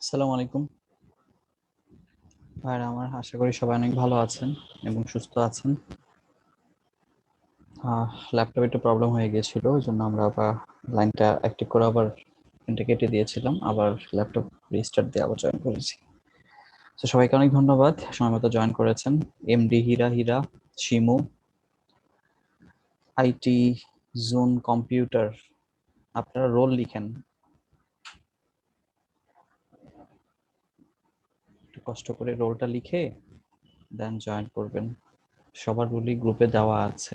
আসসালামু আলাইকুম। আর আমার আশা করি সবাই অনেক ভালো আছেন এবং সুস্থ আছেন। ল্যাপটপে একটু প্রবলেম হয়ে গিয়েছিল, ওই জন্য আমরা আবার লাইনটা অ্যাক্টিভ করে আবার লাইনটা কেটে দিয়েছিলাম, আবার ল্যাপটপ রিস্টার্ট দিয়ে আবার জয়েন করেছি। তো সবাইকে অনেক ধন্যবাদ সময় মতো জয়েন করেছেন। MD Hira Shimu, IT zone computer, আপনারা রোল লিখেন, একটু কষ্ট করে রোলটা লিখে দেন জয়েন করবেন। সবার রোলই গ্রুপে দেওয়া আছে।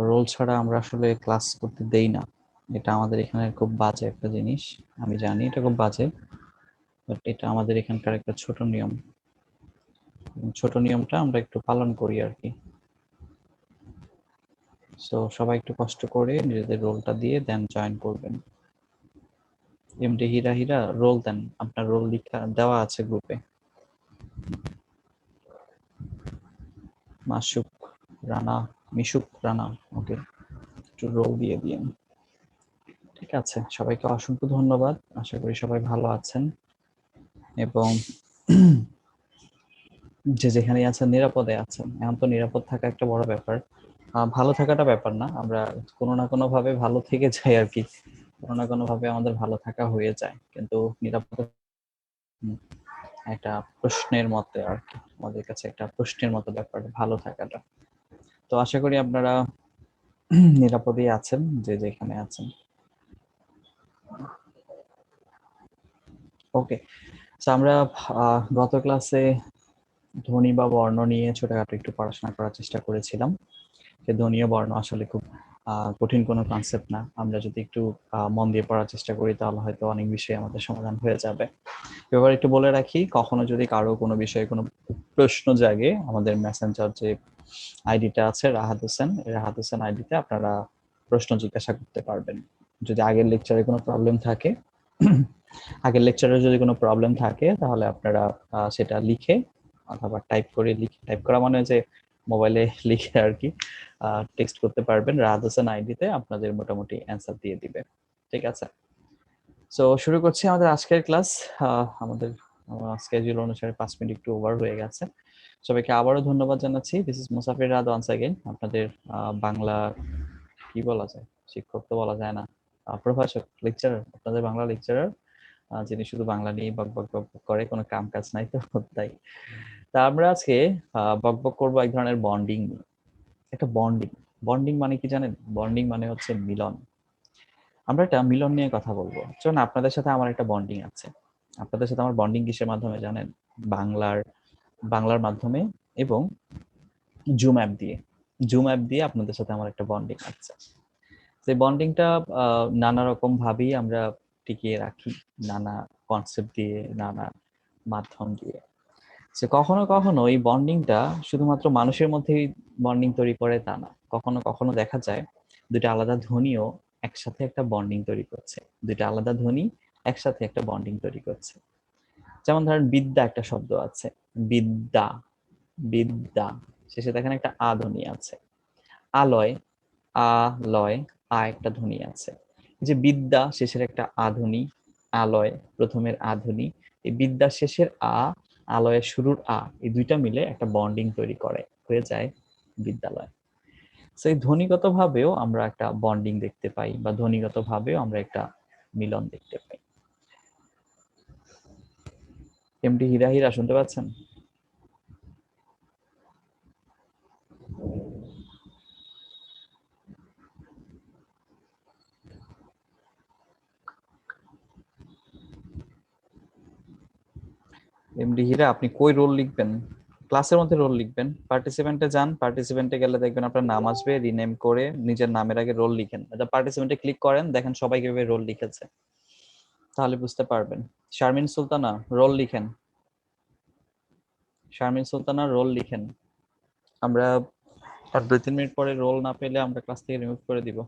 রোল ছাড়া আমরা আসলে ক্লাস করতে দেই না, এটা আমাদের এখানে খুব বাজে একটা জিনিস। আমি জানি এটা খুব বাজে, বাট এটা আমাদের এখানকার একটা ছোট নিয়ম। ছোট নিয়মটা আমরা একটু পালন করি আর কি। সো সবাই একটু কষ্ট করে নিজেদের রোলটা দিয়ে দেন জয়েন করবেন। এমডি হীরা রোল দেন, আপনার রোল লিখা দেওয়া আছে গ্রুপে। মাসুক রানা, মিশুক রানা, ওকে, একটু রোল দিয়ে দিন। ঠিক আছে, সবাইকে অসংখ্য ধন্যবাদ। আশা করি সবাই ভালো আছেন এবং যে যেখানে আছেন নিরাপদে আছেন। এখন তো নিরাপদ থাকা একটা বড় ব্যাপার। ভালো থাকাটা ব্যাপার না, আমরা কোনো না কোনো ভাবে ভালো থেকে যাই আর কি। কোনো না কোনো ভাবে আমাদের ভালো থাকা হয়ে যায়, কিন্তু নিরাপদ একটা প্রশ্নের মতে আর কি, আমাদের কাছে একটা প্রশ্নের মতো ব্যাপার ভালো থাকাটা। তো আশা করি আপনারা নিরাপদেই আছেন যে যেখানে আছেন। ওকে, আমরা গত ক্লাসে ধ্বনি বা বর্ণ নিয়ে ছোটখাটো একটু পড়াশোনা করার চেষ্টা করেছিলাম। যে ধ্বনি ও বর্ণ আসলে খুব কঠিন কোনো কনসেপ্ট না, আমরা যদি একটু মন দিয়ে পড়ার চেষ্টা করি তাহলে হয়তো অনেক বিষয় আমাদের সমাধান হয়ে যাবে। এবার একটু বলে রাখি, কখনো যদি কারো কোনো বিষয়ে কোনো প্রশ্ন জাগে, আমাদের মেসেঞ্জার যে আইডিটা আছে রাহাত হোসেন আইডিতে আপনারা প্রশ্ন জিজ্ঞাসা করতে পারবেন। যদি আগের লেকচারে কোনো প্রবলেম থাকে আগের লেকচারে যদি কোনো প্রবলেম থাকে তাহলে আপনারা সেটা লিখে অথবা টাইপ করা মানে যে মোবাইলে লিখে আর কি টেক্সট করতে পারবেন। রাহাত হোসেন আইডিতে আপনাদের মোটামুটি অ্যান্সার দিয়ে দিবে। ঠিক আছে, সো শুরু করছি আমাদের আজকের ক্লাস। আমাদের স্কেডিউল অনুসারে 5 মিনিট একটু ওভার হয়ে গেছে। সবাইকে আবারও ধন্যবাদ জানাচ্ছি। দিস ইজ মুসাফির রাদ ওয়ান্স अगेन, আপনাদের বাংলা কি বলা যায়, শিক্ষক তো বলা যায় না, প্রভাষক, লেকচারার, আপনাদের বাংলা লেকচারার, যিনি শুধু বাংলা নিয়ে বকবক বকবক করে, কোনো কাম কাজ নাই তো তাই। তা আমরা আজকে বকবক করবো এক ধরনের বন্ডিং নিয়ে। একটা বন্ডিং, বন্ডিং মানে কি জানেন? বন্ডিং মানে হচ্ছে মিলন। আমরা একটা মিলন নিয়ে কথা বলবো। চলুন, আপনাদের সাথে আমার একটা বন্ডিং আছে। আপনাদের সাথে আমার বন্ডিং কিসের মাধ্যমে জানেন? বাংলার বাংলার মাধ্যমে এবং জুম অ্যাপ দিয়ে। জুম অ্যাপ দিয়ে আপনাদের সাথে আমার একটা বন্ডিং আছে। সেই বন্ডিংটা নানা রকম ভাবেই আমরা টিকিয়ে রাখি, নানা কনসেপ্ট দিয়ে, নানা মাধ্যম দিয়ে। সে কখনো কখনো এই বন্ডিংটা শুধুমাত্র মানুষের মধ্যেই বন্ডিং তৈরি করে তা না, কখনো কখনো দেখা যায় দুইটা আলাদা ধ্বনিও একসাথে একটা বন্ডিং তৈরি করছে। দুইটা আলাদা ধ্বনি একসাথে একটা বন্ডিং তৈরি করছে। যেমন ধরেন বিদ্যা একটা শব্দ আছে, বিদ্যা, বিদ্যা, শেষে দেখেন একটা আ ধ্বনি আছে। আলয়, আ লয়, আ একটা ধ্বনি আছে। এই যে বিদ্যা শেষের একটা আ ধ্বনি, আলয় প্রথমের আ ধ্বনি, এই বিদ্যা শেষের আ, আলয়ের শুরুর আ, এই দুইটা মিলে একটা বন্ডিং তৈরি করে, হয়ে যায় বিদ্যালয়। সেই ধ্বনিগত ভাবেও আমরা একটা বন্ডিং দেখতে পাই, বা ধ্বনিগত ভাবেও আমরা একটা মিলন দেখতে পাই। এমডি হীরা শুনতে পাচ্ছেন? এমডি হীরা, আপনি কই রোল লিখবেন? ক্লাসের মধ্যে রোল লিখবেন, পার্টিসিপেন্টে যান, পার্টিসিপেন্টে গেলে দেখবেন আপনার নাম আসবে, রিনেম করে নিজের নামের আগে রোল লিখেন। পার্টিসিপেন্টে ক্লিক করেন, দেখেন সবাই কিভাবে রোল লিখেছে, তাহলে বুঝতে পারবেন। শারমিন সুলতানা, রোল লিখেন। শারমিন সুলতানা, রোল লিখেন। আমরা আর 2-3 মিনিট পরে রোল না পেলে আমরা ক্লাস থেকে রিমুভ করে দিব।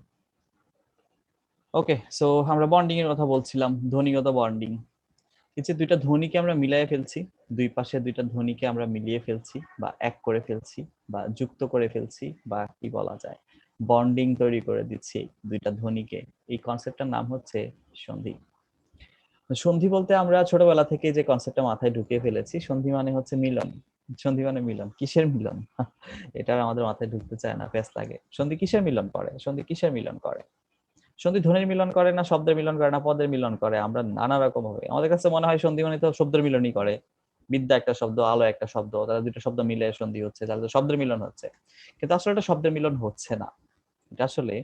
ওকে, সো আমরা বন্ডিং এর কথা বলছিলাম, ধ্বনিগত বন্ডিং। এই যে দুইটা ধ্বনিকে আমরা মিলিয়ে ফেলছি, দুই পাশে দুইটা ধ্বনিকে আমরা মিলিয়ে ফেলছি বা এক করে ফেলছি বা যুক্ত করে ফেলছি, বা কি বলা যায়, বন্ডিং তৈরি করে দিচ্ছি দুইটা ধ্বনিকে। এই কনসেপ্টটার নাম হচ্ছে সন্ধি। সন্ধি বলতে আমরা ছোটবেলা থেকে যে কনসেপ্টটা মাথায় ঢুকিয়ে ফেলেছি, সন্ধি মানে হচ্ছে মিলন। সন্ধি মানে মিলন, কিসের মিলন? এটা আমাদের মাথায় ঢুকতে চায় না, ব্যস্ত লাগে। সন্ধি কিসের মিলন করে? সন্ধি কিসের মিলন করে? সন্ধি ধ্বনির মিলন করে না শব্দের মিলন করে না পদের মিলন করে? আমরা নানা রকম ভাবে, আমাদের কাছে মনে হয় সন্ধি মানে তো শব্দের মিলনই করে। বিদ্যা একটা শব্দ, আলো একটা শব্দ, তারা দুটো শব্দ মিলে সন্ধি হচ্ছে, তাহলে তো শব্দের মিলন হচ্ছে। কিন্তু আসলে এটা শব্দের মিলন হচ্ছে না। এটা আসলে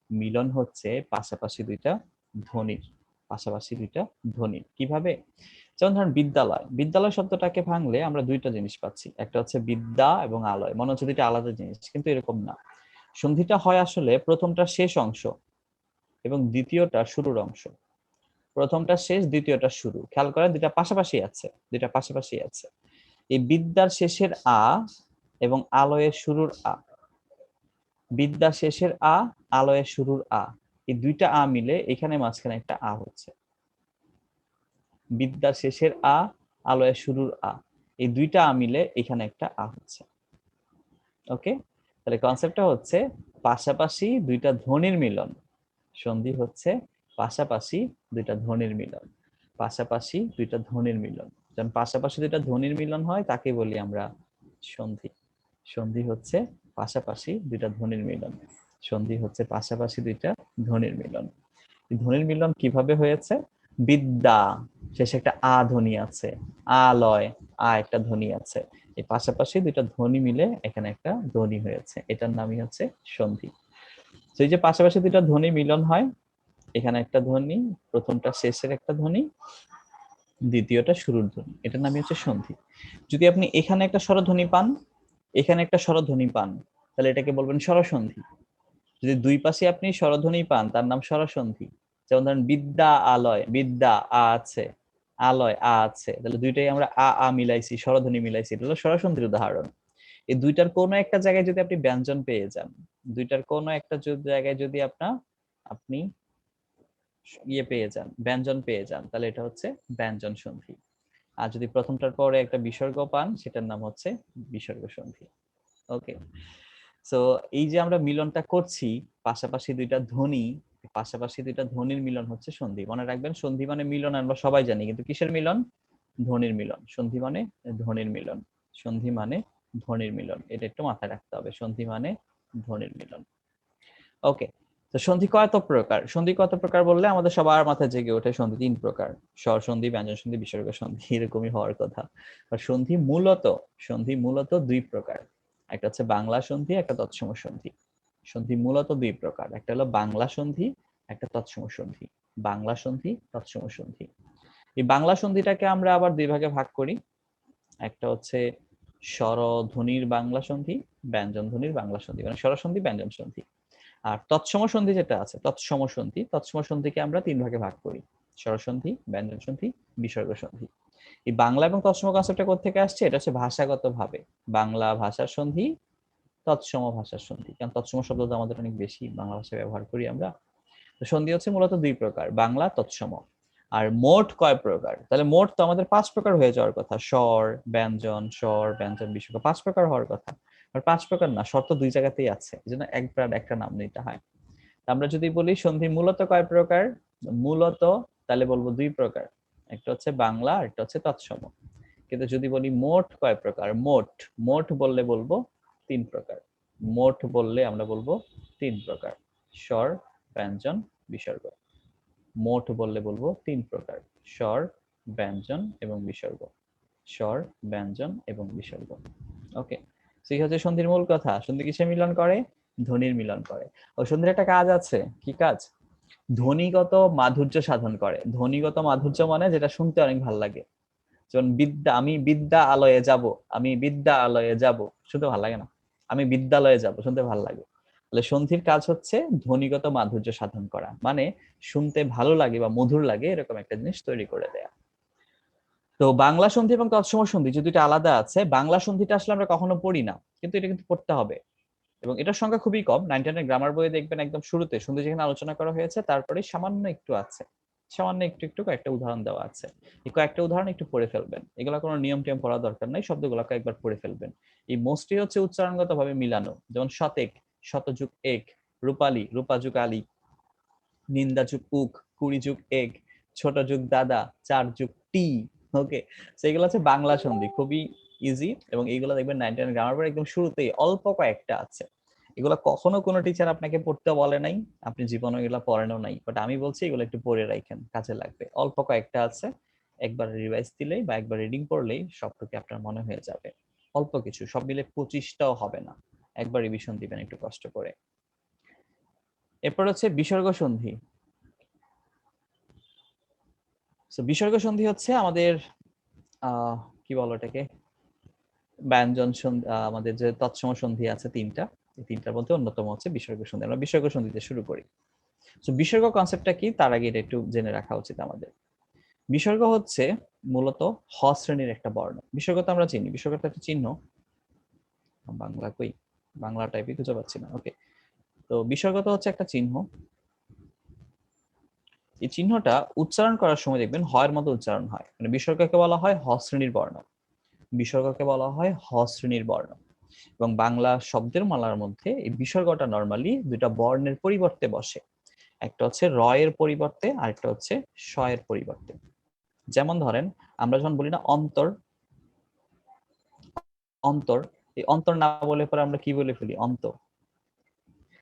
মিলন হচ্ছে পাশাপাশি দুইটা ধ্বনির। পাশাপাশি দুইটা ধ্বনির কিভাবে? যেমন ধরেন বিদ্যালয়, বিদ্যালয় শব্দটাকে ভাঙলে আমরা দুইটা জিনিস পাচ্ছি, একটা হচ্ছে বিদ্যা এবং আলয়, মনে হচ্ছে দুইটা আলাদা জিনিস, কিন্তু এরকম না। সন্ধিটা হয় আসলে প্রথমটা শেষ অংশ এবং দ্বিতীয়টা শুরুর অংশ। প্রথমটা শেষ, দ্বিতীয়টা শুরু, খেয়াল করেন দুইটা পাশাপাশি আছে, দুইটা পাশাপাশি আছে। এই বিদ্যার শেষের আ এবং আলয়ের শুরুর আ, বিদ্যা শেষের আ, আলয়ের শুরুর আ, এই দুইটা আ মিলে এখানে মাঝখানে একটা আ হচ্ছে। বিদ্যা শেষের আ, আলয়ের শুরুর আ, এই দুইটা আ মিলে এখানে একটা আ হচ্ছে। ওকে, তাহলে কনসেপ্টটা হচ্ছে পাশাপাশি দুইটা ধ্বনির মিলন। সন্ধি হচ্ছে পাশাপাশি দুইটা ধ্বনির মিলন। পাশাপাশি দুইটা ধ্বনির মিলন, যখন পাশাপাশি দুইটা ধ্বনির মিলন হয় তাকে বলি আমরা সন্ধি। সন্ধি হচ্ছে পাশাপাশি দুইটা ধ্বনির মিলন। সন্ধি হচ্ছে পাশাপাশি দুইটা ধ্বনির মিলন। এই ধ্বনির মিলন কিভাবে হয়েছে? বিদ্যা শেষে একটা আ ধ্বনি আছে, আলয় আ একটা ধ্বনি আছে, এই পাশাপাশি দুইটা ধ্বনি মিলে এখানে একটা ধ্বনি হয়েছে, এটার নামই হচ্ছে সন্ধি। তো এই যে পাশাপাশি দুইটা ধ্বনি মিলন হয়, এখানে একটা ধ্বনি, প্রথমটা শেষের একটা ধ্বনি, দ্বিতীয়টা শুরুর ধ্বনি, এটার নামই হচ্ছে সন্ধি। যদি আপনি এখানে একটা স্বরধ্বনি পান, এখানে একটা স্বরধ্বনি পান, তাহলে এটাকে বলবেন স্বরসন্ধি। যদি দুই পাশে আপনি স্বরধ্বনি পান তার নাম স্বরসন্ধি। যেমন ধরেন বিদ্যা আলয়, বিদ্যা আ আছে, আলয় আ আছে, তাহলে দুইটাই আমরা আ আ মিলাইছি, স্বরধ্বনি মিলাইছি, এটা হলো স্বরসন্ধির উদাহরণ। এই দুইটার কোনো একটা জায়গায় যদি আপনি ব্যঞ্জন পেয়ে যান, দুইটার কোনো একটা জায়গায় যদি আপনি ইয়ে পেয়ে যান, ব্যঞ্জন পেয়ে যান, তাহলে এটা হচ্ছে ব্যঞ্জন সন্ধি। আর যদি প্রথমটার পরে একটা বিসর্গ পান, সেটার নাম হচ্ছে বিসর্গ সন্ধি। ওকে, সো এই যে আমরা মিলনটা করছি পাশাপাশি দুইটা ধ্বনি, পাশাপাশি দুইটা ধ্বনির মিলন হচ্ছে সন্ধি। মনে রাখবেন সন্ধি মানে মিলন আমরা সবাই জানি, কিন্তু কিসের মিলন? ধ্বনির মিলন। সন্ধি মানে ধ্বনির মিলন। সন্ধি মানে ধ্বনির মিলন, এটা একটু মাথায় রাখতে হবে, সন্ধি মানে ধ্বনির মিলন। ওকে, তো সন্ধি কত প্রকার? সন্ধি কত প্রকার বললে আমাদের সবার মাথায় জেগে ওঠে সন্ধি তিন প্রকার, স্বর সন্ধি, ব্যঞ্জন সন্ধি, বিসর্গ সন্ধি, এরকমই হওয়ার কথা। আর সন্ধি মূলত দুই প্রকার, একটা হচ্ছে বাংলা সন্ধি, একটা তৎসম সন্ধি। সন্ধি মূলত দুই প্রকার, একটা হলো বাংলা সন্ধি, একটা তৎসম সন্ধি। বাংলা সন্ধি, তৎসম সন্ধি। এই বাংলা সন্ধিটাকে আমরা আবার দুই ভাগে ভাগ করি, একটা হচ্ছে স্বরধ্বনির বাংলা সন্ধি, ব্যঞ্জন ধ্বনির বাংলা সন্ধি, মানে স্বরসন্ধি, ব্যঞ্জন সন্ধি। আর তৎসম সন্ধি যেটা আছে, তৎসম সন্ধিকে আমরা তিন ভাগে ভাগ করি, স্বরসন্ধি, ব্যঞ্জন সন্ধি, বিসর্গ সন্ধি। এই বাংলা এবং তৎসম কনসেপ্টটা কোত্থেকে আসছে? এটা হচ্ছে ভাষাগত ভাবে, বাংলা ভাষার সন্ধি, তৎসম ভাষার সন্ধি, কারণ তৎসম শব্দ আমাদের অনেক বেশি বাংলা ভাষায় ব্যবহার করি আমরা। তো সন্ধি হচ্ছে মূলত দুই প্রকার, বাংলা, তৎসম। আর মোট কয় প্রকার? তাহলে মোট তো আমাদের পাঁচ প্রকার হয়ে যাওয়ার কথা, স্বর ব্যঞ্জন বিসর্গ, পাঁচ প্রকার হওয়ার কথা। আর পাঁচ প্রকার না, শর্ত দুই জায়গাতেই আছে, এই জন্য একবার একটা নাম নিতে হয়। আমরা যদি বলি সন্ধি মূলত কয় প্রকার, মূলত তাহলে বলবো দুই প্রকার, একটা হচ্ছে বাংলা আর একটা হচ্ছে তৎসম। কিন্তু যদি বলি মোট কয় প্রকার, মোট মোট বললে বলবো তিন প্রকার। মোট বললে আমরা বলবো তিন প্রকার, স্বর, ব্যঞ্জন, বিসর্গ। মোট বললে বলবো তিন প্রকার, স্বর, ব্যঞ্জন এবং বিসর্গ। স্বর, ব্যঞ্জন এবং বিসর্গ। ওকে, সেই হচ্ছে সন্ধির মূল কথা। সন্ধি কিসে মিলন করে? ধ্বনির মিলন করে। ও সন্ধির একটা কাজ আছে, কি কাজ? ধ্বনিগত মাধুর্য সাধন করে। ধ্বনিগত মাধুর্য মানে যেটা শুনতে অনেক ভালো লাগে। যেমন বিদ্যা, আমি বিদ্যা আলয়ে যাব, আমি বিদ্যা আলয়ে যাব, শুনতে ভালো লাগে না? আমি বিদ্যালয়ে যাব, শুনতে ভালো লাগে। তাহলে সন্ধির কাজ হচ্ছে ধ্বনিগত মাধুর্য সাধন করা, মানে শুনতে ভালো লাগে বা মধুর লাগে এরকম একটা জিনিস তৈরি করে দেয়া। তো বাংলা সন্ধি এবং তৎসম সন্ধি যে দুইটা আলাদা আছে, বাংলা সন্ধিটা আসলে আমরা কখনো পড়ি না, কিন্তু এটা কিন্তু পড়তে হবে। এবং এটার সংখ্যা খুবই কম, 9-10 গ্রামার বইয়ে দেখবেন একদম শুরুতে সন্ধি যেখানে আলোচনা করা হয়েছে তারপরে সামান্য একটু আছে, সামান্য একটু একটু কয়েকটা উদাহরণ দেওয়া আছে। এই কয়েকটা উদাহরণ একটু পড়ে ফেলবেন, এগুলো কোনো নিয়ম টিয়ম পড়া দরকার নাই, শব্দগুলোকে একবার পড়ে ফেলবেন। এই মোস্টই হচ্ছে উচ্চারণগত ভাবে মিলানো, যেমন শতেক, শতযুগ এক, রূপালী, রূপাযুগ আলী, নিন্দা যুগ উক, কুড়ি যুগ এক, ছোট যুগ দাদা, 4 যুগ টি। ওকে, সেগুলো হচ্ছে বাংলা সন্ধি, খুবই ইজি, এবং এইগুলো দেখবেন 99 গ্রামার পর একদম শুরুতেই অল্প কয়েকটা আছে। এগুলো কখনো কোনো টিচার আপনাকে পড়তে বলে নাই, আপনি জীবনে এগুলো পড়েনও নাই, বাট আমি বলছি এগুলো একটু পড়ে রাখেন, কাজে লাগবে। অল্প কয়েকটা আছে, একবার রিভাইজ দিলেই বা একবার রিডিং পড়লেই সবটুকু আপনার মনে হয়ে যাবে। অল্প কিছু, সব মিলে 25টাও হবে না, একবার রিভিশন দিবেন একটু কষ্ট করে। এরপর হচ্ছে বিসর্গ সন্ধি। বিসর্গ সন্ধি হচ্ছে আমাদের কি বলো এটাকে, ব্যঞ্জন সন্ধি, আমাদের যে তৎসম সন্ধি আছে তিনটা, এই তিনটার মধ্যে অন্যতম হচ্ছে বিসর্গ সন্ধি। আমরা বিসর্গ সন্ধিতে শুরু করি। তো বিসর্গ কনসেপ্টটা কি তার আগে এটা একটু জেনে রাখা উচিত আমাদের। বিসর্গ হচ্ছে মূলত হ শ্রেণীর একটা বর্ণ। বিসর্গ তো আমরা চিনি, বিসর্গটা একটা চিহ্ন। বাংলা কই, বাংলা টাইপই খুঁজে পাচ্ছি না। ওকে, তো বিসর্গ তো হচ্ছে একটা চিহ্ন। এই চিহ্নটা উচ্চারণ করার সময় দেখবেন হয়ের মতো উচ্চারণ হয়, মানে বিসর্গকে বলা হয় হ শ্রেণীর বর্ণ, বিসর্গকে বলা হয় হ শ্রেণীর বর্ণ। এবং বাংলা শব্দের মালার মধ্যে এই বিসর্গটা নরমালি দুইটা বর্ণের পরিবর্তে বসে, একটা হচ্ছে র এর পরিবর্তে, আরেকটা হচ্ছে শ এর পরিবর্তে। যেমন ধরেন আমরা যখন বলি না অন্তর, অন্তর, এই অন্তর না বলে পরে আমরা কি বলে ফেলি, অন্ত।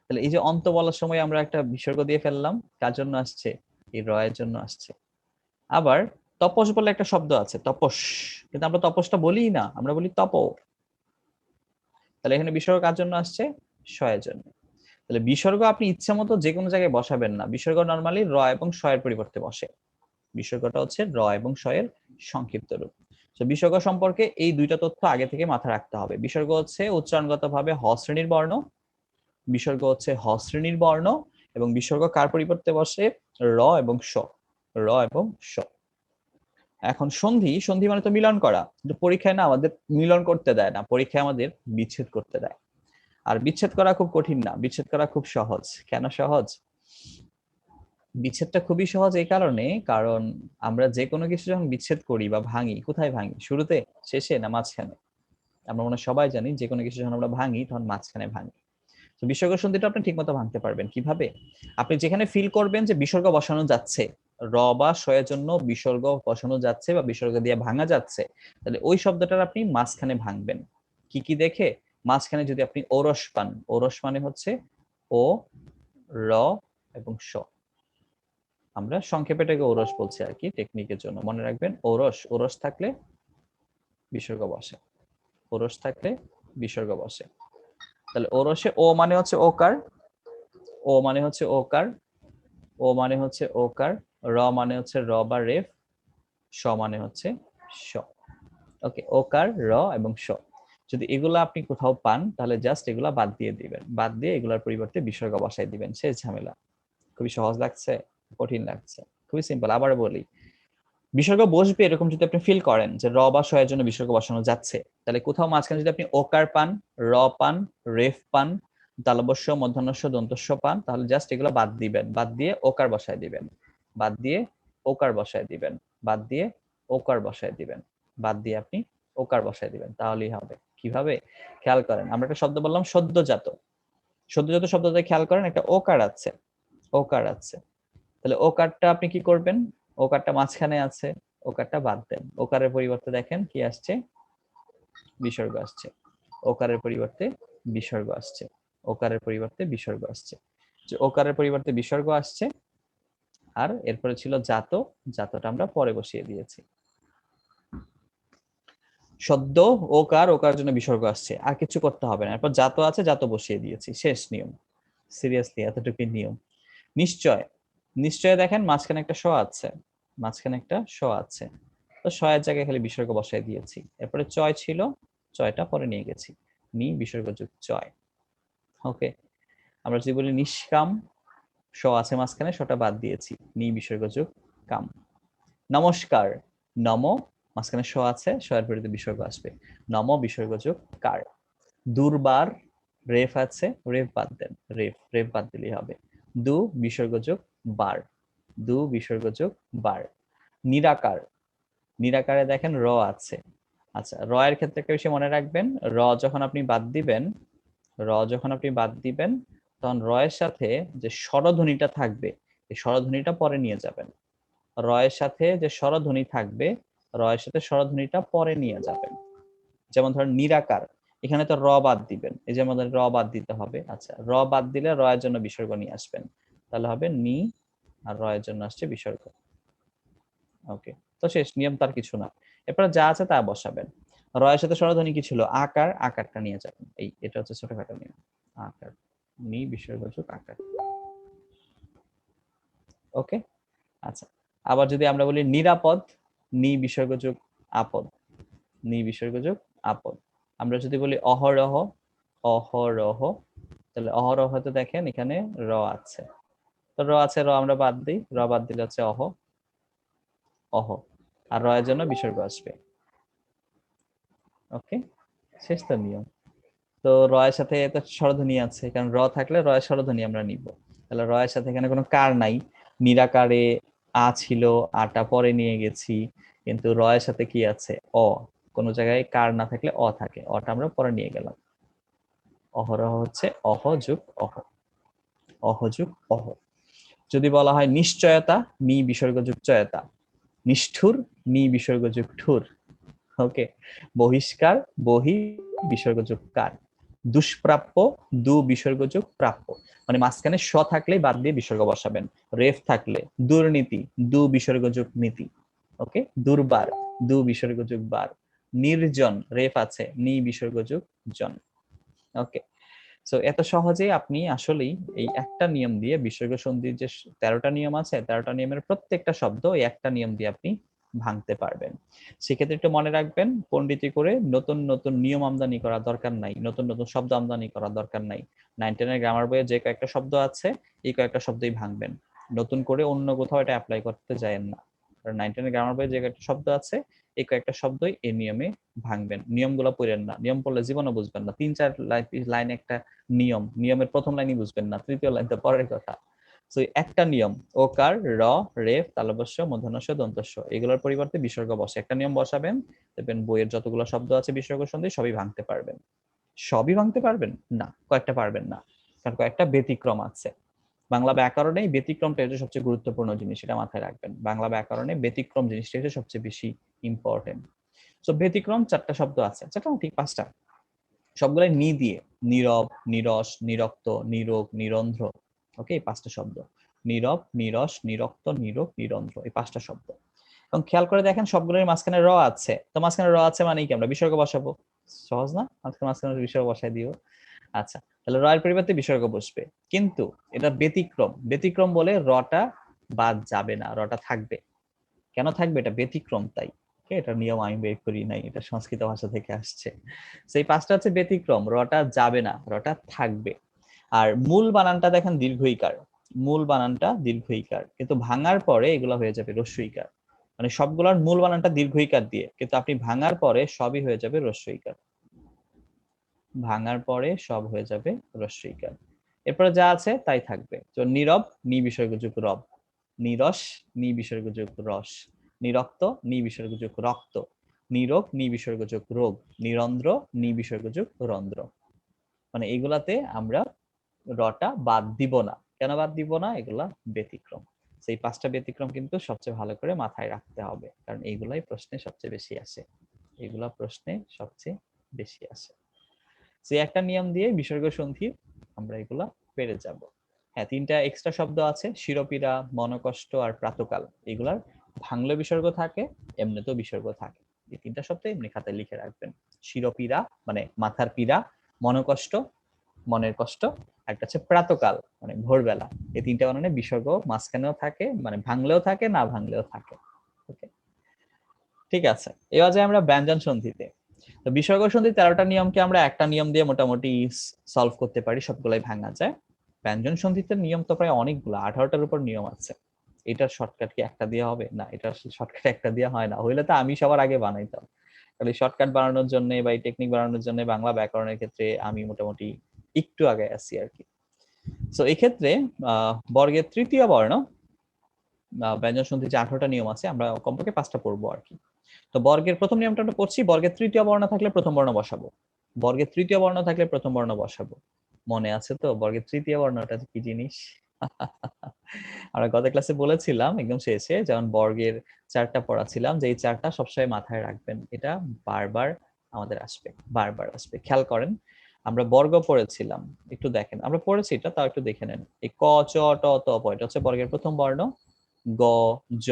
তাহলে এই যে অন্ত বলার সময় আমরা একটা বিসর্গ দিয়ে ফেললাম, কার জন্য আসছে, এই র এর জন্য আসছে। আবার তপস বলে একটা শব্দ আছে, তপস, কিন্তু আমরা তপসটা বলি না, আমরা বলি তপ। তাহলে এখানে বিসর্গ কার জন্য আসছে, শ এর জন্য। তাহলে বিসর্গ আপনি ইচ্ছা মতো যে কোনো জায়গায় বসাবেন না, বিসর্গ নরমালি র এবং শ এর পরিবর্তে বসে। বিসর্গটা হচ্ছে র এবং শ এর সংক্ষিপ্ত রূপ। তো বিসর্গ সম্পর্কে এই দুইটা তথ্য আগে থেকে মাথায় রাখতে হবে। বিসর্গ হচ্ছে উচ্চারণগতভাবে হ শ্রেণীর বর্ণ, বিসর্গ হচ্ছে হ শ্রেণীর বর্ণ, এবং বিসর্গ কার পরিবর্তে বসে, র এবং শ, র এবং শ। এখন সন্ধি, সন্ধি মানে তো মিলন করা, কিন্তু পরীক্ষায় না আমাদের মিলন করতে দেয় না, পরীক্ষায় আমাদের বিচ্ছেদ করতে দেয়। আর বিচ্ছেদ করা খুব কঠিন না, বিচ্ছেদ করা খুব সহজ। কেন সহজ? বিচ্ছেদটা খুবই সহজ এই কারণে, কারণ আমরা যে কোনো কিছু যখন বিচ্ছেদ করি বা ভাঙি, কোথায় ভাঙি, শুরুতে, শেষে, না মাঝখানে? আমরা মনে সবাই জানি যে কোনো কিছু যখন আমরা ভাঙি তখন মাঝখানে ভাঙি। তো বিসর্গ সন্ধিটা আপনি ঠিক মতো ভাঙতে পারবেন কিভাবে? আপনি যেখানে ফিল করবেন যে বিসর্গ বসানো যাচ্ছে, র বা শ এর জন্য বিসর্গ বসানো যাচ্ছে বা বিসর্গ দিয়ে ভাঙা যাচ্ছে, তাহলে ওই শব্দটার আপনি মাঝখানে ভাঙবেন। কি কি দেখে? মাঝখানে যদি আপনি ওরস পান, ওরস মানে হচ্ছে ও, র এবং শ। আমরা সংক্ষেপে এটাকে ওরস বলছি আর কি, টেকনিকের জন্য মনে রাখবেন। ওরস, ওরস থাকলে বিসর্গ বসে, ওরস থাকলে বিসর্গ বসে। তাহলে ওরসে ও মানে হচ্ছে ওকার, ও মানে হচ্ছে ওকার, ও মানে হচ্ছে ওকার, র মানে হচ্ছে র বা রেফ, শ মানে হচ্ছে শ। ওকে, ওকার, র এবং শ। যদি এগুলা আপনি কোথাও পান তাহলে জাস্ট এগুলা বাদ দিয়ে দিবেন, বাদ দিয়ে এগুলার পরিবর্তে বিসর্গ বসাই দিবেন, শেষ ঝামেলা। খুবই সহজ লাগছে, কঠিন লাগছে? খুবই সিম্পল। আবার বলি, বিসর্গ বসবে এরকম যদি আপনি ফিল করেন যে র বা শ এর জন্য বিসর্গ বসানো যাচ্ছে, তাহলে কোথাও মাঝখানে যদি আপনি ওকার পান, র পান, রেফ পান, তালব্য শ, মূর্ধন্য ষ, দন্ত স পান, তাহলে জাস্ট এগুলো বাদ দিবেন, বাদ দিয়ে ওকার বসায় দিবেন, বাদ দিয়ে ওকার বসায় দিবেন, বাদ দিয়ে ওকার বসায় দিবেন, বাদ দিয়ে আপনি ওকার বসায় দিবেন, তাহলেই হবে। কিভাবে? খেয়াল করেন, আমরা একটা শব্দ বললাম সদ্যজাত, সদ্যজাত শব্দটা খেয়াল করেন, একটা ওকার আছে, ওকার আছে। তাহলে ওকারটা আপনি কি করবেন? ওকারটা মাঝখানে আছে, ওকারটা বাদ দেন, ওকারের পরিবর্তে দেখেন কি আসছে, বিসর্গ আসছে। ওকারের পরিবর্তে বিসর্গ আসছে, ওকারের পরিবর্তে বিসর্গ আসছে। যে ওকারের পরিবর্তে বিসর্গ আসছে, আর এরপরে ছিল জাত, জাতটা আমরা পরে বসিয়ে দিয়েছি। সদ্য ওকার, ওকার জন্য বিসর্গ আসছে, আর কিছু করতে হবে না। এরপর জাত আছে, জাত বসিয়ে দিয়েছি, শেষ নিয়ম। সিরিয়াসলি এতটুকুই নিয়ম। নিশ্চয়, নিশ্চয় দেখেন মাঝখানে একটা শ আছে, মাঝখানে একটা শ আছে, তো শ এর জায়গায় খালি বিসর্গ বসাই দিয়েছি। এরপরে চয় ছিল, চয়টা পরে নিয়ে গেছি, নি বিসর্গ যুগ চয়। ওকে, আমরা যদি বলি নিষ্কাম, শ আছে মাঝখানে, শটা বাদ দিয়েছি, নি বিসর্গ যুগ কাম। নমস্কার, নম, মাঝখানে শ আছে, শ এর পরিবর্তে বিসর্গ আসবে, নম বিসর্গ যুগ কার। দুর্বার, রেফ আছে, রেফ বাদ দেন, রেফ, রেফ বাদ দিলেই হবে। দু বিসর্গ যোগ বার, দু বিসর্গ যোগ বার। নিরাকার, নিরাকারে দেখেন র আছে। আচ্ছা, র এর ক্ষেত্রে একটা বিষয় মনে রাখবেন, র যখন আপনি বাদ দিবেন, র যখন আপনি বাদ দিবেন, তখন র এর সাথে যে স্বরধ্বনিটা থাকবে, এই স্বরধ্বনিটা পরে নিয়ে যাবেন। রয়ের সাথে যে স্বরধ্বনি থাকবে, রয়ের সাথে স্বরধ্বনিটা পরে নিয়ে যাবেন। যেমন ধরেন নিরাকার, এখানে তো র বাদ দিবেন, এই যে আমাদের র বাদ দিতে হবে। আচ্ছা, র বাদ দিলে রয়ের জন্য বিসর্গ নিয়ে আসবেন, তাহলে হবে নি, আর রয়ের জন্য আসছে বিসর্গ। ওকে, তো শেষ, নিয়ম তার কিছু না। এরপরে যা আছে তা বসাবেন। রয়ের সাথে স্বরধ্বনি কি ছিল? আকার, আকারটা নিয়ে যাবেন। এই এটা হচ্ছে ছোটখাটো নিয়ম। আকার, নি বিসর্গযোগ আকার। ওকে, আচ্ছা। আবার যদি আমরা বলি নিরাপদ, নি বিসর্গযোগ আপদ, নি বিসর্গযোগ আপদ। আমরা যদি বলি অহরহ, অহরহ, তাহলে অহরহতে দেখেন এখানে র আছে, তো র আছে, র আমরা বাদ দিই, র বাদ দিলে হচ্ছে অহ, অহ, আর রয়ের জন্য বিসর্গ আসবে। ওকে, শেষ তো নিয়ম। তো রয়ের সাথে তো স্বরধ্বনি আছে, কারণ র থাকলে রয়ের স্বরধ্বনি আমরা নিব। তাহলে রয়ের সাথে এখানে কোনো কার নাই, নিরাকারে আ ছিল, আটা পরে নিয়ে গেছি, কিন্তু রয়ের সাথে কি আছে? অ। কোনো জায়গায় কার না থাকলে অ থাকে, অটা আমরা পরে নিয়ে গেলাম। অহরহ হচ্ছে অহ যুগ অহ, অহ যুগ অহ। যদি বলা হয় নিশ্চয়তা, নি বিসর্গযুগ চয়তা। নিষ্ঠুর, নি বিসর্গযুগ ঠুর। ওকে, বহিষ্কার, বহি বিসর্গযোগ কার। দুষ্প্রাপ্য, দু বিসর্গযোগ প্রাপ্য। মানে মাঝখানে স থাকলেই বাদ দিয়ে বিসর্গ বসাবেন। রেফ থাকলে দুর্নীতি, দু বিসর্গযোগ নীতি। ওকে, দুর্বার, দু বিসর্গযোগ বার। নির্জন, রেফ আছে, নি বিসর্গযোগ জন। ওকে, সো এত সহজেই আপনি আসলেই এই একটা নিয়ম দিয়ে বিসর্গ সন্ধির যে 13টা নিয়ম আছে, 13টা নিয়মের প্রত্যেকটা শব্দ এই একটা নিয়ম দিয়ে আপনি ভাঙতে পারবেন। সেক্ষেত্রে একটু মনে রাখবেন, পণ্ডিতি করে নতুন নতুন নিয়ম আমদানি করার দরকার নাই, নতুন নতুন শব্দ আমদানি করার দরকার নাই। 9-10 গ্রামার বইয়ে যে কয়েকটা শব্দ আছে, এই কয়েকটা শব্দই ভাঙবেন। নতুন করে অন্য কোথাও এটা অ্যাপ্লাই করতে যায়েন না, কারণ 9-10 গ্রামার বইয়ে যে কয়েকটা শব্দ আছে, এই কয়েকটা শব্দই এই নিয়মে ভাঙবেন। নিয়মগুলো পড়েন না, নিয়ম পড়লে জীবনও বুঝবেন না। 3-4 লাইন একটা নিয়ম, নিয়মের প্রথম লাইনই বুঝবেন না, তৃতীয় লাইন তো পরের কথা। তো একটা নিয়ম, ওকার, র, রেফ, তালব্য, মূর্ধন্য ষ, দন্তস্ব, এগুলোর পরিবর্তে বিসর্গ বসে একটা নিয়ম বসাবেন, দেখবেন বইয়ের যতগুলো শব্দ আছে বিসর্গ সন্ধি সবই ভাঙতে পারবেন। সবই ভাঙতে পারবেন না, কয়েকটা পারবেন না, কারণ কয়েকটা ব্যতিক্রম আছে। বাংলা ব্যাকরণে ব্যতিক্রমটা হচ্ছে সবচেয়ে গুরুত্বপূর্ণ জিনিস, এটা মাথায় রাখবেন। বাংলা ব্যাকরণে ব্যতিক্রম জিনিসটা হচ্ছে সবচেয়ে বেশি ইম্পর্টেন্ট। তো ব্যতিক্রম 4টা শব্দ আছে, 4টা ঠিক 5টা, সবগুলাই নি দিয়ে। নীরব, নিরস, নিরক্ত, নিরোগ, নিরন্ধ্র। ওকে, এই 5টা শব্দ। নীরব, নিরস, নিরক্ত, নিরোগ, নিরন্ধ্র, এই 5টা শব্দ। এবং খেয়াল করে দেখেন সবগুলোর মাঝখানে র আছে, তো মাঝখানে র আছে মানে কি আমরা বিসর্গ বসাবো। সহজ না? মাঝখানে বিসর্গ বসাই দিও। আচ্ছা, তাহলে র এর পরিবর্তে বিসর্গ বসবে, কিন্তু এটা ব্যতিক্রম। ব্যতিক্রম বলে রটা বাদ যাবে না, রটা থাকবে। কেন থাকবে? এটা ব্যতিক্রম তাই। এটা নিয়ম আমি বের করি নাই, এটা সংস্কৃত ভাষা থেকে আসছে। সেই 5টা হচ্ছে ব্যতিক্রম, রটা যাবে না, রটা থাকবে। আর মূল বানানটা দেখেন দীর্ঘইকার, মূল বানানটা দীর্ঘইকার, কিন্তু ভাঙার পরে এগুলো হয়ে যাবে রস্যইকার। মানে সবগুলোর মূল বানানটা দীর্ঘইকার দিয়ে, কিন্তু আপনি ভাঙার পরে সবই হয়ে যাবে রস্যইকার। ভাঙার পরে সব হয়ে যাবে রস্যইকার। এরপরে যা আছে তাই থাকবে। তো নীরব, নি বিসর্গযুক্ত রব। নিরস, নি বিসর্গযোগ রস। নিরক্ত, নি বিসর্গযোগ রক্ত। নিরোগ, নি বিসর্গযোগ রোগ। নিরন্ধ্র, নি বিসর্গযোগ রন্ধ্র। মানে এগুলাতে আমরা রটা বাদ দিব না। কেন বাদ দিব না? এগুলা ব্যতিক্রম। সেই 5টা ব্যতিক্রম কিন্তু সবচেয়ে ভালো করে মাথায় রাখতে হবে, কারণ এইগুলাই প্রশ্নে সবচেয়ে বেশি আসে, এগুলা প্রশ্নে সবচেয়ে বেশি আসে। যে একটা নিয়ম দিয়ে বিসর্গ সন্ধি আমরা এগুলা পেরে যাব। হ্যাঁ, 3টা এক্সট্রা শব্দ আছে, শিরোপীড়া, মনকষ্ট আর প্রাতকাল। এগুলার ভাঙলে বিসর্গ থাকে, এমনিতেও বিসর্গ থাকে। এই 3টা শব্দ এমনি খাতায় লিখে রাখবেন। শিরোপীড়া মানে মাথার পীড়া, মনকষ্ট মনের কষ্ট, আর একটা হচ্ছে প্রাতকাল মানে ভোরবেলা। এই 3টা বানানে বিসর্গ মাঝখানেও থাকে, মানে ভাঙলেও থাকে, না ভাঙলেও থাকে। ওকে, ঠিক আছে। এবার যাই আমরা ব্যঞ্জন সন্ধিতে। তো বিসর্গ সন্ধি 13টা নিয়মকে আমরা একটা নিয়ম দিয়ে মোটামুটি সলভ করতে পারি, সবগুলাই ভাঙা যায়। ব্যঞ্জন সন্ধিতে নিয়ম তো প্রায় অনেকগুলো, 18টার উপর নিয়ম আছে। এটার শর্টকাট কি একটা দিয়ে হবে? না, এটার শর্টকাট একটা দিয়ে হয় না, হইলে তো আমি সবার আগে বানাইতাম। তাহলে শর্টকাট বানানোর জন্য বা এই টেকনিক বানানোর জন্য বাংলা ব্যাকরণের ক্ষেত্রে আমি মোটামুটি একটু আগে আছি আর কি। তো এই ক্ষেত্রে বর্গের তৃতীয় বর্ণ, ব্যঞ্জন সন্ধির যে 18টা নিয়ম আছে আমরা কমপক্ষে 5টা পড়বো আর কি। তো বর্গের প্রথম নিয়মটা আমরা পড়ছি, বর্গের তৃতীয় বর্ণ থাকলে প্রথম বর্ণ বসাবো। বর্গের তৃতীয় বর্ণ থাকলে প্রথম বর্ণ বসাবো। মনে আছে তো বর্গের তৃতীয় বর্ণটা কি জিনিস? আমরা গত ক্লাসে বলেছিলাম একদম শেষে, যেমন বর্গের চারটা পড়াছিলাম, যে এই চারটা সবসময় মাথায় রাখবেন, এটা বারবার আমাদের আসবে, বারবার আসবে। খেয়াল করেন, আমরা বর্গ পড়েছিলাম, একটু দেখেন, আমরা পড়েছি এটা, তাও একটু দেখে নেন। এই ক, চ, ট, ত, প, এটা হচ্ছে বর্গের প্রথম বর্ণ। গ, জ,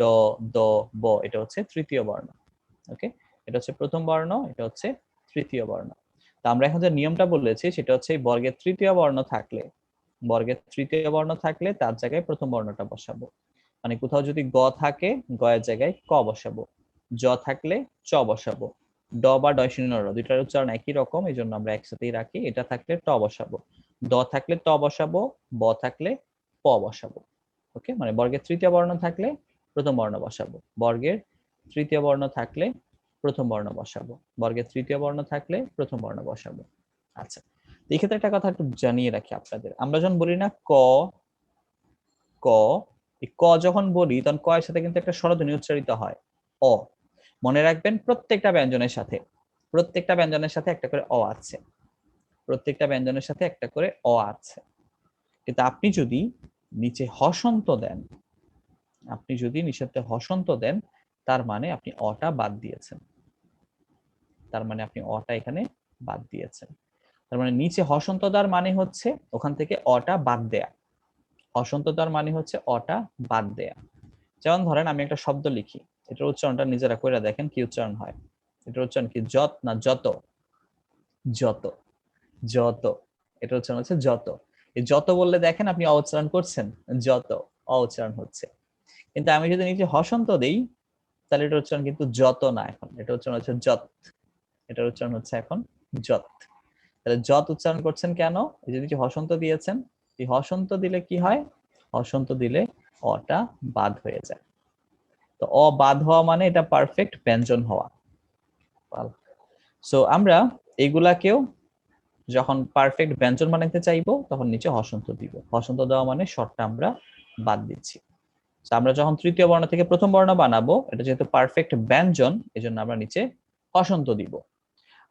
ড, দ, ব, এটা হচ্ছে তৃতীয় বর্ণ। ওকে, এটা হচ্ছে প্রথম বর্ণ, এটা হচ্ছে তৃতীয় বর্ণ। তো আমরা এখন যে নিয়মটা বলেছি সেটা হচ্ছে বর্গের তৃতীয় বর্ণ থাকলে, বর্গের তৃতীয় বর্ণ থাকলে তার জায়গায় প্রথম বর্ণটা বসাবো। মানে কোথাও যদি গ থাকে, গ এর জায়গায় ক বসাবো। জ থাকলে চ বসাবো। ড বা ডয় শূন্য র, দুইটার উচ্চারণ একই রকম, এই জন্য আমরা একসাথেই রাখি। এটা থাকলে ট বসাবো, দ থাকলে ত বসাবো, ব থাকলে প বসাবো। ওকে, মানে বর্গের তৃতীয় বর্ণ থাকলে প্রথম বর্ণ বসাবো, বর্গের তৃতীয় বর্ণ থাকলে প্রথম বর্ণ বসাবো, বর্গের তৃতীয় বর্ণ থাকলে প্রথম বর্ণ বসাবো। আচ্ছা, এই ক্ষেত্রে একটা কথা একটু জানিয়ে রাখি আপনাদের, আমরা যখন বলি না ক, ক, এই ক যখন বলি তখন ক এর সাথে কিন্তু একটা স্বরধ্বনি উচ্চারিত হয়, অ। মনে রাখবেন, প্রত্যেকটা ব্যঞ্জনের সাথে, প্রত্যেকটা ব্যঞ্জনের সাথে একটা করে অ আছে, প্রত্যেকটা ব্যঞ্জনের সাথে একটা করে অ আছে। কিন্তু আপনি যদি নিচে হসন্ত দেন, আপনি যদি নিচেতে হসন্ত দেন, তার মানে আপনি অটা বাদ দিয়েছেন, তার মানে আপনি অটা এখানে বাদ দিয়েছেন। তার মানে নিচে হসন্ত দেওয়ার মানে হচ্ছে ওখান থেকে অটা বাদ দেয়া, হসন্ত দেওয়ার মানে হচ্ছে অটা বাদ দেয়া। যেমন ধরেন আমি একটা শব্দ লিখি, এটার উচ্চারণটা নিজেরা করে দেখেন কি উচ্চারণ হয়। এটার উচ্চারণ কি, যত না যত? যত, যত, এটা উচ্চারণ হচ্ছে যত। এই যত বললে দেখেন আপনি অ উচ্চারণ করছেন, যত, অ উচ্চারণ হচ্ছে। কিন্তু আমি যদি নিচে হসন্ত দেই, তাহলে এটা উচ্চারণ কিন্তু যত না, এখন এটা উচ্চারণ হচ্ছে যত, এটার উচ্চারণ হচ্ছে এখন যত। তাহলে যত উচ্চারণ করছেন কেন? এই যে নিচে হসন্ত দিয়েছেন, এই হসন্ত দিলে কি হয়? হসন্ত দিলে অটা বাদ হয়ে যায়। তো অ বাদ হওয়া মানে এটা পারফেক্ট ব্যঞ্জন হওয়া। সো আমরা এগুলাকেও যখন পারফেক্ট ব্যঞ্জন বানাইতে চাইবো তখন নিচে হসন্ত দিব, হসন্ত দেওয়া মানে স্বরটা আমরা বাদ দিচ্ছি। আমরা যখন তৃতীয় বর্ণ থেকে প্রথম বর্ণ বানাবো, এটা যেহেতু পারফেক্ট ব্যঞ্জন, এই জন্য আমরা নিচে হসন্ত দিব।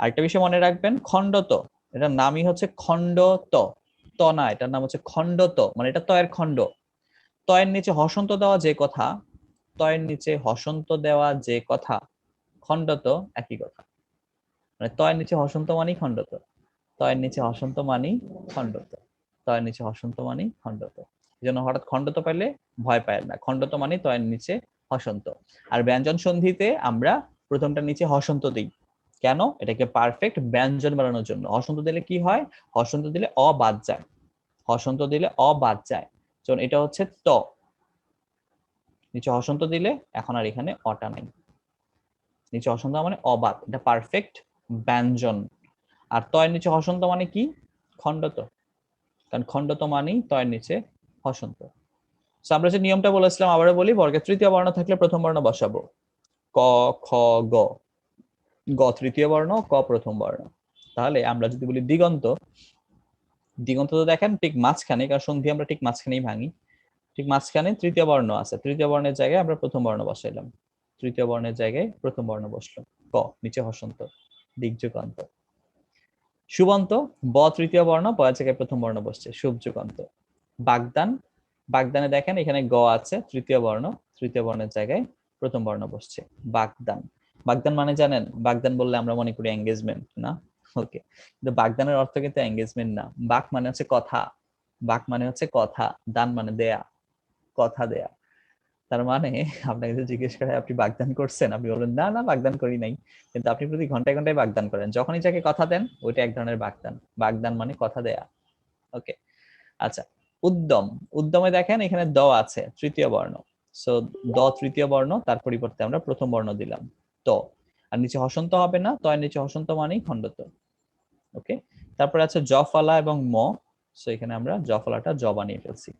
আরেকটা বিষয় মনে রাখবেন, খণ্ডত, এটার নামই হচ্ছে খণ্ডত, ত না, এটার নাম হচ্ছে খণ্ডত, মানে এটা তয়ের খণ্ড। তয়ের নিচে হসন্ত দেওয়া যে কথা, তয়ের নিচে হসন্ত দেওয়া যে কথা, খণ্ডত একই কথা। মানে তয়ের নিচে হসন্ত মানেই খণ্ডত, তয়ের নিচে হসন্ত মানেই খণ্ডত, তয়ের নিচে হসন্ত মানেই খণ্ডত। এই জন্য হঠাৎ খণ্ডত পাইলে ভয় পায় না, খণ্ডত মানে তয়ের নিচে হসন্ত। আর ব্যঞ্জন সন্ধিতে আমরা প্রথমটা নিচে হসন্ত দিই, কেন? এটাকে পারফেক্ট ব্যঞ্জন বানানোর জন্য। হসন্ত দিলে কি হয়? হসন্ত দিলে অ বাদ যায়, হসন্ত দিলে অ বাদ যায়। যেমন এটা হচ্ছে ত, নিচে হসন্ত দিলে এখন আর এখানে অটা নাই, নিচে হসন্ত মানে অবাদ, এটা পারফেক্ট ব্যঞ্জন। আর তয়ের নিচে হসন্ত মানে কি? খণ্ডত, কারণ খণ্ডত মানেই তয়ের নিচে হসন্ত। আমরা যে নিয়মটা বলেছিলাম আবারও বলি, বর্গের তৃতীয় বর্ণ থাকলে প্রথম বর্ণ বসাবো, ক, খ, গ, গ তৃতীয় বর্ণ, ক প্রথম বর্ণ। তাহলে আমরা যদি বলি দিগন্ত, দিগন্ত তো দেখেন ঠিক মাঝখানে, কারণ সন্ধি আমরা ঠিক মাঝখানেই ভাঙি, ঠিক মাঝখানে তৃতীয় বর্ণ আছে, তৃতীয় বর্ণের জায়গায় আমরা প্রথম বর্ণ বসাইলাম, তৃতীয় বর্ণের জায়গায় প্রথম বর্ণ বসলো, ক নিচে হসন্ত, দিগযুগান্ত। সুবন্ত, ব তৃতীয় বর্ণ, বয়ের জায়গায় প্রথম বর্ণ বসছে, শুভযুগান্ত। বাগদান, বাগদানে দেখেন এখানে গ আছে তৃতীয় বর্ণ, তৃতীয় বর্ণের জায়গায় প্রথম বর্ণ বসছে, বাগদান। বাগদান মানে জানেন? বাগদান বললে আমরা মনে করি এঙ্গেজমেন্ট, না? ওকে, কিন্তু বাগদানের অর্থ কিন্তু এঙ্গেজমেন্ট না। বাক মানে হচ্ছে কথা, বাক মানে হচ্ছে কথা, দান মানে দেয়া, কথা দেয়া। তার মানে আপনাকে যদি জিজ্ঞেস করে আপনি বাগদান করছেন, আপনি বলবেন না না বাগদান করি নাই, কিন্তু আপনি প্রতি ঘন্টায় ঘন্টায় বাগদান করেন, যখনই যাকে কথা দেন ওইটা এক ধরনের বাগদান। বাগদান মানে কথা দেয়া। ওকে, আচ্ছা। উদ্যম, উদ্যমে দেখেন এখানে দ আছে তৃতীয় বর্ণ, সো দ তৃতীয় বর্ণ, তার পরিবর্তে আমরা প্রথম বর্ণ দিলাম ত। আর নিচে হসন্ত হবে না, তয় নিচে হসন্ত মানেই খণ্ডত। ওকে, তারপরে আছে জফলা এবং ম, সো এখানে আমরা জফলাটা জ বানিয়ে ফেলছি।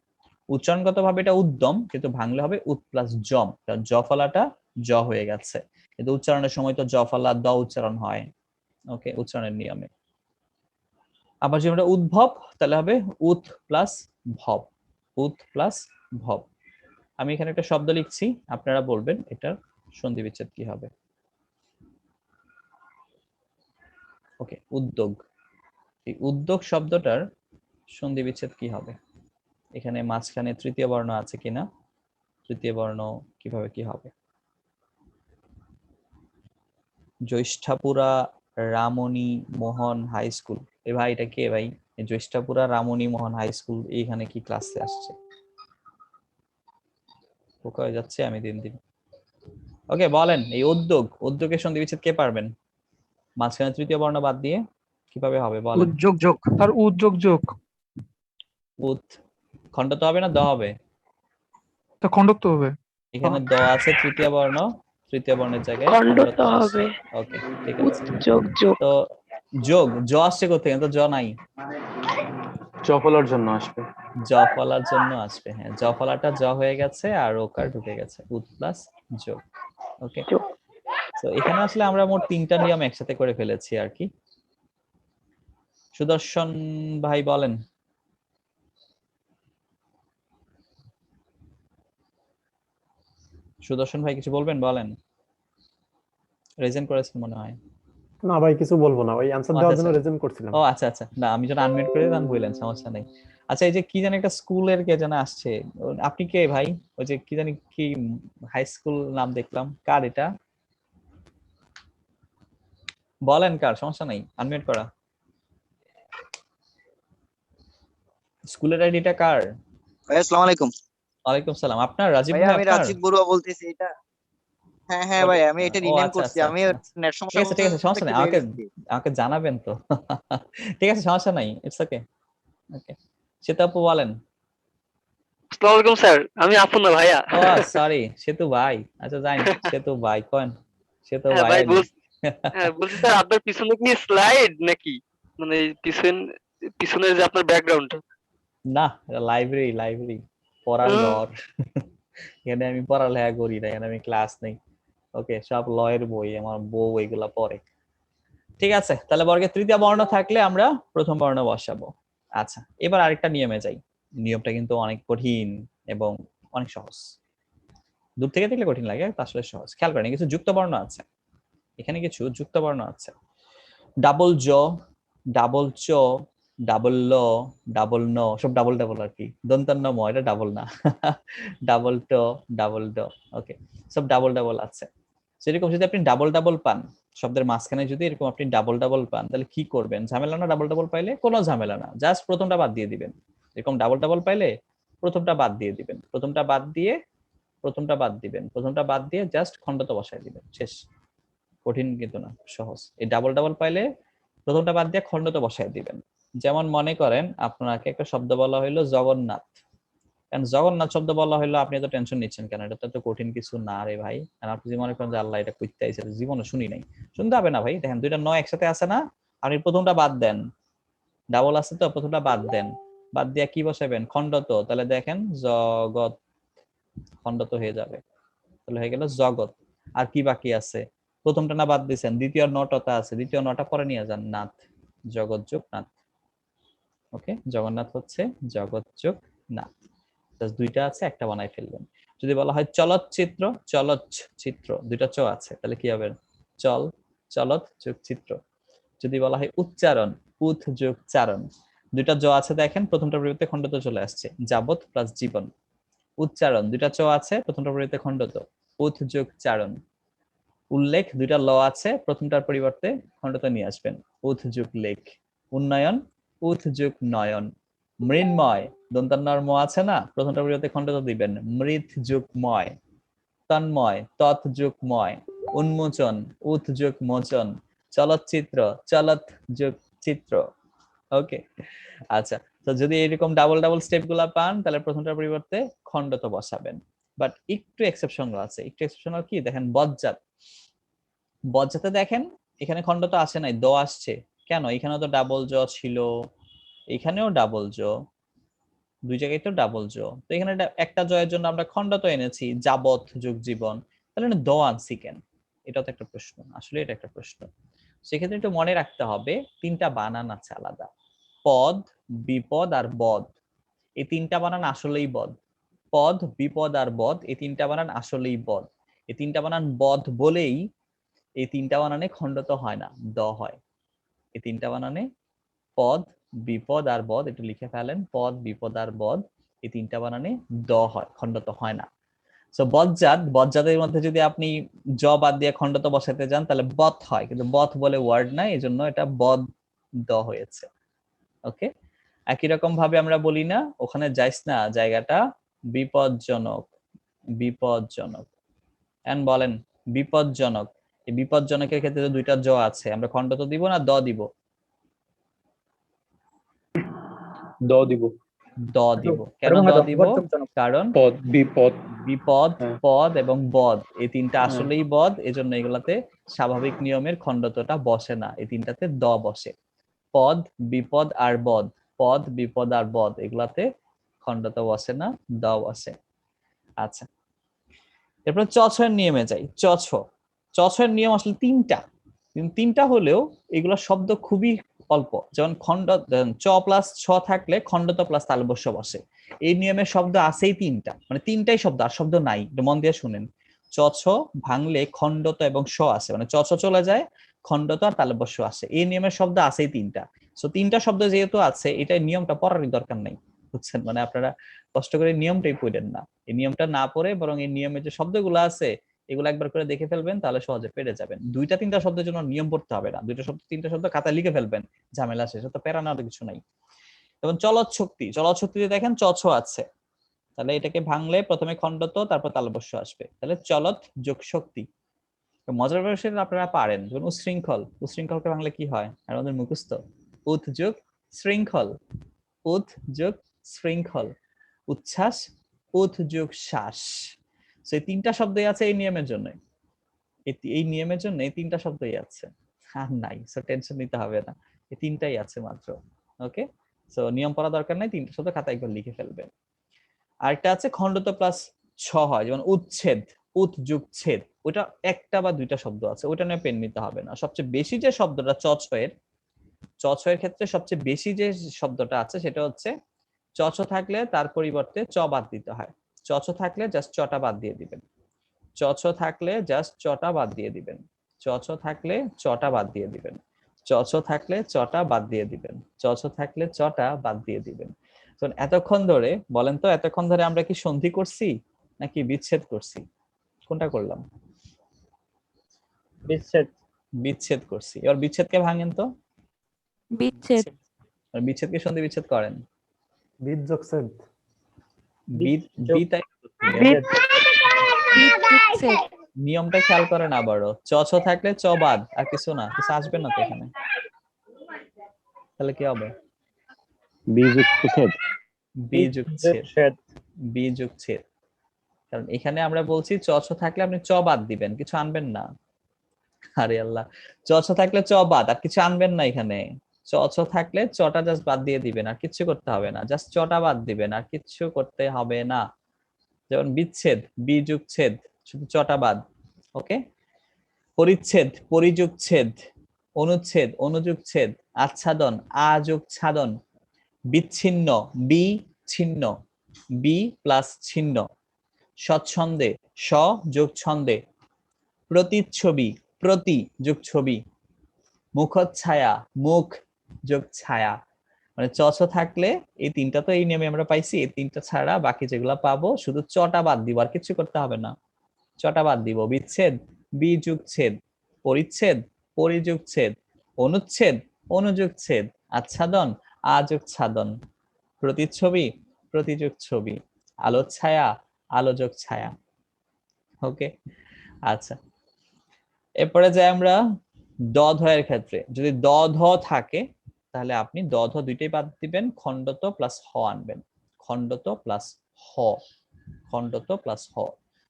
উচ্চারণগত ভাবে এটা উদ্যম, কিন্তু ভাঙলে হবে উত প্লাস জম, কারণ জফলাটা জ হয়ে গেছে, কিন্তু উচ্চারণের সময় তো জফলা দ উচ্চারণ হয়। ওকে, উচ্চারণের নিয়মে। আবার যদি আমরা উদ্ভব, তাহলে হবে উত প্লাস ভব, উত প্লাস ভব। আমি এখানে একটা শব্দ লিখছি, আপনারা বলবেন এটার সন্ধি বিচ্ছেদ কি হবে। ওকে, উদ্যোগ, এই উদ্যোগ শব্দটার সন্ধি বিচ্ছেদ কি হবে? এখানে মাঝখানে তৃতীয় বর্ণ আছে কিনা, তৃতীয় বর্ণ কিভাবে কি হবে? জ্যৈষ্ঠাপুরা রামণী মোহন হাই স্কুল। এ ভাই এটা কে ভাই? জ্যৈষ্ঠাপুরা রামণী মোহন হাই স্কুল এইখানে কি ক্লাসে আসছে? পোকা হয়ে যাচ্ছে আমি দিন দিন। ওকে বলেন, এই উদ্যোগের সন্ধি বিচ্ছেদ কে পারবেন? মাঝখানে তৃতীয় বর্ণ বাদ দিয়ে কিভাবে হবে বলেন? উদ্যোগ যোগ আর উদ্যোগ যোগ উৎ খণ্ড তো হবে না, দ হবে? তা খণ্ডক তো হবে। এখানে দ আছে তৃতীয় বর্ণ, তৃতীয় বর্ণের জায়গায় খণ্ড খণ্ড তো তো আছে। হবে। ওকে ঠিক আছে। যোগ যোগ তো যোগ জ আসছে কোথেকে? তো জ নাই, চপলার জন্য আসবে। জ ফলার জন্য আসবে। হ্যাঁ, জ ফলাটা জ হয়ে গেছে আর ওকার ঢুকে গেছে, উৎ প্লাস যোগ। ওকে, যোগ। তো এখানে আসলে আমরা মোট 3টা নিয়ম একসাথে করে ফেলেছি আর কি। সুদর্শন ভাই বলেন। সুদর্শন ভাই কিছু বলবেন? বলেন, রেজেন্ট করেছেন মনে হয়। না ভাই কিছু বলবো না, ওই অ্যানসার আচ্ছা দেওয়ার আচ্ছা, জন্য রেজেন্ট করছিলাম। ও আচ্ছা আচ্ছা, না আমি যখন আনমিউট করে দিলাম বললেন, সমস্যা নেই। আচ্ছা, এই যে কি জানি একটা স্কুলের কে যেন আসছে, আপনি কে ভাই? ওই যে কি জানি কি হাই স্কুল নাম দেখলাম, কার এটা? বলেন কার, সমস্যা নাই, আনমিউট করা। স্কুলের আইডিটা কার? ভাই আসসালামু আলাইকুম। ওয়ালাইকুম সালাম। আপনার রাজীব ভাই ভাই আমি আপনার? রাজীব বড়ুয়া বলতেছি। এটা হ্যাঁ হ্যাঁ ভাই, আমি এটা ও রিনেম আচ্ছা করছি। আচ্ছা আমি আচ্ছা আচ্ছা। নেট ঠিক সমস্যার আছে ঠিক আছে, মধ্যে সমস্যা একটু নেই, ভেঙে আমাকে গেছি। আমাকে জানাবেন তো। ঠিক আছে, সমস্যা নাই, ইটস ওকে। ওকে, সেটা আপু বলেন। আসসালামু আলাইকুম স্যার, আমি আপু না ভাইয়া। ও সরি, সেতু ভাই। আচ্ছা জানি, সেতু ভাই কোন, সেতু হ্যাঁ ভাই ভাই আইনি। বলছি স্যার, আপনার পিছনে কি স্লাইড নাকি? মানে পিছনের যে আপনার ব্যাকগ্রাউন্ড। না, লাইব্রেরি লাইব্রেরি, পড়ার ঘর। এখানে আমি পড়ালেখা করি না, এখানে আমি ক্লাস নেই। ওকে, সব লয়ের বই, আমার বউ এগুলা পড়ে। ঠিক আছে, তাহলে বর্গের তৃতীয় বর্ণ থাকলে আমরা প্রথম বর্ণ বসাবো। আচ্ছা, এবার আরেকটা নিয়মে যাই। নিয়মটা কিন্তু অনেক কঠিন এবং অনেক সহজ। দূর থেকে দেখলে কঠিন লাগে, আসলে সহজ। খেয়াল করেন, কিছু যুক্ত বর্ণ আছে, এখানে কিছু যুক্ত বর্ণ আছে। ডাবল জ, ডাবল চ, ডাবল ল, ডাবল ন, সব ডাবল ডাবল আর কি। দন্তান্ন ম, এটা ডাবল না। ডাবল ট, ডাবল ড। ওকে, সব ডাবল ডাবল আছে। সেরকম যদি আপনি ডাবল ডাবল পান, শব্দের মাঝখানে যদি এরকম আপনি ডাবল ডাবল পান, তাহলে কি করবেন? ঝামেলা না? ডাবল ডাবল পাইলে কোনো ঝামেলা না, জাস্ট প্রথমটা বাদ দিয়ে দিবেন। এরকম ডাবল ডাবল পাইলে প্রথমটা বাদ দিয়ে দিবেন, প্রথমটা বাদ দিয়ে প্রথমটা বাদ দিবেন, প্রথমটা বাদ দিয়ে জাস্ট খণ্ডত বসায় দিবেন, শেষ। কঠিন কিন্তু না, সহজ। এই ডাবল ডাবল পাইলে প্রথমটা বাদ দিয়ে খণ্ডত বসায় দিবেন। যেমন মনে করেন আপনাকে একটা শব্দ বলা হইলো জগন্নাথ। কারণ জগন্নাথ শব্দ বলা হইলো, আপনি এত টেনশন নিচ্ছেন কেন? এটা তো এত কঠিন কিছু না রে ভাই। কারণ আপনি যদি মনে করেন যে আল্লাহ এটা কইতে আইছে, জীবনে শুনি নাই, শুনতে হবে না ভাই। দেখেন দুইটা নয় একসাথে আছে না, আপনি প্রথমটা বাদ দেন, ডাবল আছে তো, প্রথমটা বাদ দেন, বাদ দিয়ে কি বসাবেন? খণ্ডত। তাহলে দেখেন জগৎ, খণ্ডত হয়ে যাবে, তাহলে হয়ে গেল জগৎ। আর কি বাকি আছে? প্রথমটা না বাদ দিয়েছেন, দ্বিতীয় নটা আছে, দ্বিতীয় নটা পরে নিয়ে যান, নাথ, জগৎ যোগ নাথ। ওকে, জগন্নাথ হচ্ছে জগৎ যোগ নাথ। জাস্ট দুইটা আছে, একটা বানাই ফেলবেন। যদি বলা হয় চলচ্চিত্র, চলচ্চিত্র, দুইটা চ আছে, তাহলে কি হবে? চল, চলত যোগ চিত্র। যদি বলা হয় উচ্চারণ, উথ যোগ চারণ, দুইটা জ আছে দেখেন, প্রথমটার পরিবর্তে খণ্ডত চলে আসছে, যাবত প্লাস জীবন। উচ্চারণ, দুইটা চ আছে, প্রথমটার পরিবর্তে খণ্ডত, উথ যোগ চারণ। উল্লেখ, দুইটা ল আছে, প্রথমটার পরিবর্তে খণ্ডত নিয়ে আসবেন, উথ যোগ লেখ। উন্নয়ন, উথ যোগ নয়ন। মৃন্ময়, দন্তান্নর ম আছে না, প্রথমটার পরিবর্তে খণ্ডত দিবেন, মৃত যোগ ময়। তন্ময়, তৎ যোগ ময়। উন্মোচন, উথ যোগ মোচন। চলচ্চিত্র, চলত যোগ চিত্র। ওকে, আচ্ছা। তো যদি এরকম ডাবল ডাবল স্টেপ গুলা পান, তাহলে প্রথমটার পরিবর্তে খণ্ডত বসাবেন। বাট একটু এক্সেপশন আছে। একটু এক্সেপশনাল কি দেখেন, বজ্জাত। বজ্জাতে দেখেন এখানে খণ্ডত আসে নাই, দ আসছে। কেন? এখানেও তো ডাবল জ ছিল, এখানেও ডাবল জ, দুই জায়গায় তো ডাবল জ। তো এখানে একটা জয়ের জন্য আমরা খণ্ডত এনেছি, যাবত যোগ জীবন। তাহলে দ আনছি কেন? এটা তো একটা প্রশ্ন, আসলে এটা একটা প্রশ্ন। সেক্ষেত্রে একটু মনে রাখতে হবে, তিনটা বানান আছে আলাদা, পদ, বিপদ আর বদ। এই তিনটা বানান আসলেই বদ। পদ, বিপদ আর বদ, এই তিনটা বানান আসলেই বদ। এই তিনটা বানান বদ বলেই এই তিনটা বানানে খণ্ডত হয় না, দ হয়। এই তিনটা বানানে পদ, বিপদ আর বদ, একটু লিখে ফেলেন, পদ, বিপদ আর বদ, এই তিনটা বানানে দ হয়, খণ্ডত হয় না। সো বজ্জাত, বজ্জাতের মধ্যে যদি আপনি জ বাদ দিয়ে খণ্ডত বসাতে যান তাহলে বত হয়, কিন্তু বত বলে ওয়ার্ড নাই, এই জন্য এটা বদ দ হয়েছে। ওকে, একই রকম ভাবে আমরা বলি না ওখানে যাইস না, জায়গাটা বিপজ্জনক, বিপজ্জনক। এন্ড বলেন বিপজ্জনক, এই বিপজ্জনকের ক্ষেত্রে তো দুইটা জ আছে, আমরা খণ্ডত দিব না দ দিব? দ দিব। দ দিব। কেন দ দিব? কারণ পদ, বিপদ। বিপদ, হ্যাঁ। পদ এবং বদ, এই তিনটা হ্যাঁ। আসলেই বদ, এজন্য এগুলাতে স্বাভাবিক নিয়মের খণ্ডতটা বসে না, এই তিনটাতে দ বসে। পদ, বিপদ আর বদ, পদ, বিপদ আর বদ, এগুলাতে খণ্ডত বসে না, দ বসে। আচ্ছা, এরপর চ ছয়ের নিয়মে যাই। চ ছয়ের নিয়ম আসলে তিনটা, কিন্তু তিনটা হলেও এগুলা শব্দ খুবই অল্প। যেমন চ প্লাস ছ থাকলে খণ্ডত প্লাস তালব্য বসে, এই নিয়মের শব্দ আছেই তিনটা, মানে তিনটাই শব্দ, আর শব্দ নাই। একটু মন দিয়ে শুনেন, চ ছ ভাঙলে খণ্ডত এবং স আছে, মানে চ ছ চলে যায়, খণ্ডত আর তালব্য আসে, এই নিয়মের শব্দ আছেই তিনটা। সো তিনটা শব্দ যেহেতু আছে, এটাই নিয়মটা পড়ারই দরকার নাই, বুঝছেন? মানে আপনারা কষ্ট করে নিয়মটাই পড়েন না, এই নিয়মটা না পড়ে বরং এই নিয়মের যে শব্দগুলো আছে এগুলো একবার করে দেখে ফেলবেন, তাহলে সহজে পেরে যাবেন। দুইটা তিনটা শব্দের জন্য নিয়ম পড়তে হবে না, দুইটা শব্দ তিনটা শব্দ খাতায় লিখে ফেলবেন, ঝামেলা শেষ, তো প্যারা নেওয়ার কিছু নাই। এবং চলৎ শক্তি, চলৎ শক্তিতে দেখেন চ ছ আছে, তাহলে এটাকে ভাঙলে প্রথমে খণ্ডত তারপর তালব্য আসবে, তাহলে চলৎ যোগ শক্তি। মজার বিষয় আপনারা পারেন, যেমন উশৃঙ্খল, উশৃঙ্খলকে ভাঙলে কি হয় আমাদের মুখস্থ, উৎ যোগ শৃঙ্খল, উৎ যোগ শৃঙ্খল, উচ্ছ্বাস, উৎ যোগ শ্বাস। এই তিনটা শব্দই আছে এই নিয়মের জন্য, এই নিয়মের জন্য এই তিনটা শব্দই আছে, আর নাই। সো টেনশন নিতে হবে না, এই তিনটাই আছে মাত্র। ওকে, সো নিয়ম পড়া দরকার নাই, তিনটা শব্দ খাতায় একবার লিখে ফেলবেন। আরেকটা আছে খণ্ডত প্লাস ছ হয়, যেমন উচ্ছেদ, উৎ যোগ ছেদ, ওটা একটা বা দুইটা শব্দ আছে, ওটা নিয়ে পেন নিতে হবে না। সবচেয়ে বেশি যে শব্দটা চ ছয়ের ক্ষেত্রে সবচেয়ে বেশি যে শব্দটা আছে সেটা হচ্ছে চ ছ থাকলে তার পরিবর্তে চ বাদ দিতে হয়, চ ছ থাকলে জাস্ট চটা বাদ দিয়ে দিবেন, চ ছ থাকলে জাস্ট চটা বাদ দিয়ে দিবেন, চ ছ থাকলে চটা বাদ দিয়ে দিবেন, চ ছ থাকলে চটা বাদ দিয়ে দিবেন, চ ছ থাকলে চটা বাদ দিয়ে দিবেন। তো এতক্ষণ ধরে বলেন তো, এতক্ষণ ধরে আমরা কি সন্ধি করছি নাকি বিচ্ছেদ করছি? কোনটা করলাম? বিচ্ছেদ। বিচ্ছেদ করছি। এবার বিচ্ছেদকে ভাঙেন তো, বিচ্ছেদ। বিচ্ছেদকে সন্ধি বিচ্ছেদ করেন। বিদ যোগ ছেদ। নিয়মটা খেয়াল করেন আবারও, চ ছ থাকলে চ বাদ, আর কিছু না, কিছু আসবে না তো এখানে, তাহলে কি হবে? বি যোগ ছেদ, বি যোগ ছেদ। কারণ এখানে আমরা বলছি চ ছ থাকলে আপনি চ বাদ দিবেন, কিছু আনবেন না। আরে আল্লাহ, চ ছ থাকলে চ বাদ, আর কিছু আনবেন না এখানে। চ ছ থাকলে চটা জাস্ট বাদ দিয়ে দিবেন, আর কিছু করতে হবে না, জাস্ট চটা বাদ দিবেন, আর কিছু করতে হবে না। যেমন বিচ্ছেদ, বি যোগ ছেদ, শুধু চটা বাদ। ওকে, পরিচ্ছেদ, পরিযোগ ছেদ, অনুচ্ছেদ, অনুযোগ ছেদ, আচ্ছাদন, আ যোগ ছাদন, বিচ্ছিন্ন, বি ছিন্ন, বি প্লাস ছিন্ন, স্বচ্ছন্দে, স যোগ ছন্দে, প্রতিচ্ছবি, প্রতি যোগ ছবি, মুখচ্ছায়া, মুখ যোগ ছায়া। মানে চ ছ থাকলে এই তিনটা তো এই নিয়মে আমরা পাইছি, এই তিনটা ছাড়া বাকি যেগুলা পাবো শুধু চটা বাদ দিব, আর কিছু করতে হবে না, চটা বাদ দিব। বিচ্ছেদ, বি যোগ ছেদ, পরিচ্ছেদ, পরিযোগ ছেদ, অনুচ্ছেদ, অনুযোগ ছেদ, আচ্ছাদন, আযোগ ছাদন, প্রতিচ্ছবি, প্রতিযোগ ছবি, আলো ছায়া, আলোযোগ ছায়া। ওকে, আচ্ছা, এরপরে যাই আমরা দ ধয়ের ক্ষেত্রে। যদি দ ধ থাকে তাহলে আপনি দ ধ দুইটাই বাদ দিবেন, খণ্ডত প্লাস হ আনবেন, খণ্ডত প্লাস হ, খণ্ডত প্লাস হ।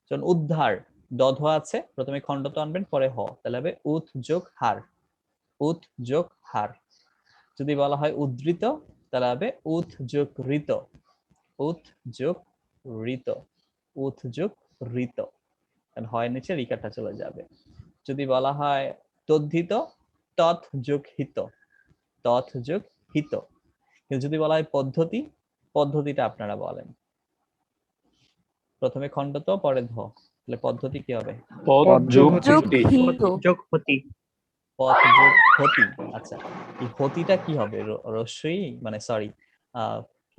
যেমন উদ্ধার, দ ধ আছে, প্রথমে খণ্ডত আনবেন পরে হ, তাহলে হবে উৎ যোগ হার, উৎ যোগ হার। যদি বলা হয় উদ্ধৃত তাহলে হবে উৎ যোগ ঋত, উৎ যোগ ঋত, উৎ যোগ ঋত, কারণ হয় নিচে রিকাটা চলে যাবে। যদি বলা হয় তদ্ধিত, তৎ যোগ হিত, তৎ যোগ হিত। কিন্তু যদি বলা হয় পদ্ধতি, পদ্ধতিটা আপনারা বলেন, প্রথমে খণ্ডত পরে ধ, তাহলে পদ্ধতি কি হবে? পদ যোগ যোগ হতি। হিত। যোগ হতি। পথ যোগ হতি। আচ্ছা, এই হতিটা কি হবে? রস্যই, মানে সরি,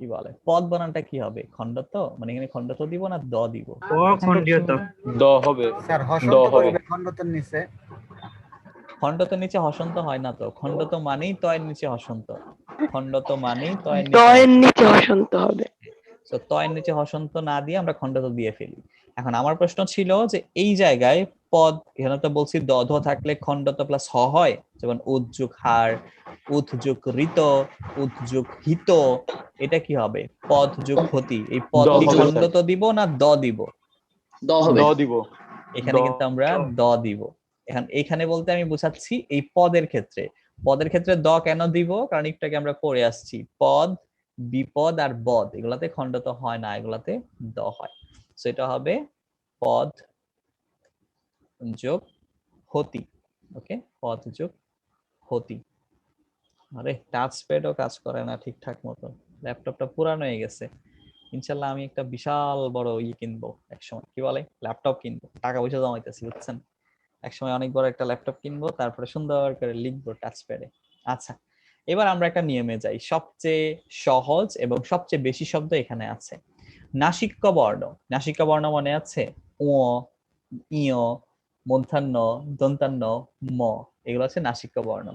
কি বলে? পদ বানানটা কি হবে? খণ্ডত, মানে এখানে খণ্ডত দিব না দ দিব? অখণ্ডিত। দ হবে। স্যার দ হসন্ত হবে। করবে খণ্ডতের নিচে। খণ্ডতের নিচে হসন্ত হয় না তো, খণ্ডত মানেই তয়ের নিচে হসন্ত, খণ্ডত মানেই তয়ের নিচে দয়ের হসন্ত। নিচে হসন্ত হবে। তো তয়ের নিচে হসন্ত না দিয়ে আমরা খণ্ডত দিয়ে ফেলি। এখন আমার প্রশ্ন ছিল যে এই জায়গায় পদ, এখানে তো বলছি দধ থাকলে খণ্ডত প্লাস হ হয়, যেমন উদ্যোগ হার, উদ্যোগ ঋত, উদ্যোগ হিত, এটা কি হবে? পদ যোগ হতি। এই পদ দ কি হবে, খণ্ডত দিব না দ দিব? দ দিব। এখানে দ। কিন্তু আমরা দ দিব। এখন এখানে বলতে আমি বোঝাচ্ছি এই পদের ক্ষেত্রে। পদের ক্ষেত্রে দ কেন দিব? কারণ একটু আগে আমরা পড়ে আসছি, পদ, বিপদ আর বদ এগুলাতে খণ্ডত হয় না, এগুলাতে দ হয়। সো এটা হবে পদ যোগ হতি। ওকে, পদ যোগ হতি। আরে টাচ প্যাডও কাজ করে না ঠিকঠাক মতো, ল্যাপটপটা পুরানো হয়ে গেছে। ইনশাল্লাহ আমি একটা বিশাল বড় কিনবো একসময়, কি বলে, ল্যাপটপ কিনবো, টাকা পয়সা জমাইতেছি বুঝছেন। একসময় অনেক বড় একটা ল্যাপটপ কিনবো, তারপরে সুন্দর করে লিখবো টাচ প্যাডে। আচ্ছা, এবার আমরা একটা নিয়মে যাই। সবচেয়ে সহজ এবং সবচেয়ে বেশি শব্দ এখানে আছে। নাসিক্য বর্ণ, নাসিক্য বর্ণ মনে আছে? ও, ইয়, মধ্যাহ্ন, দন্তান্ন, ম, এগুলো হচ্ছে নাসিক্য বর্ণ।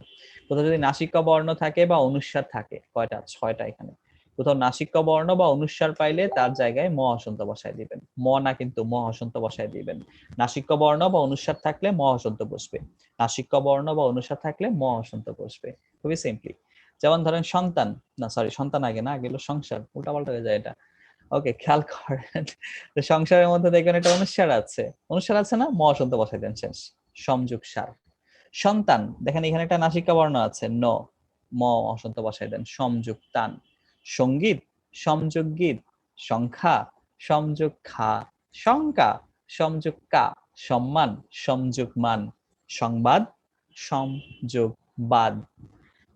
কোথাও যদি নাসিক্য বর্ণ থাকে বা অনুস্বার থাকে, কয়টা? 6টা এখানে। কোথাও নাসিক্য বর্ণ বা অনুস্বার পাইলে তার জায়গায় ম হসন্ত বসায় দিবেন। ম না কিন্তু, ম হসন্ত বসায় দিবেন। নাসিক্য বর্ণ বা অনুস্বার থাকলে ম হসন্ত বসবে, নাসিক্য বর্ণ বা অনুস্বার থাকলে ম হসন্ত বসবে। খুবই সিম্পলি। যেমন ধরেন সন্তান, না সরি সন্তান আগে না, আগে হলো সংসার, উল্টাপাল্টা হয়ে যায় এটা। ওকে, খেয়াল করেন, সংসারের মধ্যে দেখবেন একটা অনুস্বার আছে, অনুস্বার আছে না, ম হসন্ত বসাই দেন, শেষ, সংযোগ সার। সন্তান, দেখেন এখানে একটা নাসিকা বর্ণ আছে ন, ম হসন্ত বসাই দেন, সংযোগ তান। সঙ্গীত, সংযোগ গীত। সংখ্যা, সংযোগ খা। শঙ্কা, সংযোগ কা। সম্মান, সংযোগ মান। সংবাদ, সংযোগ বাদ।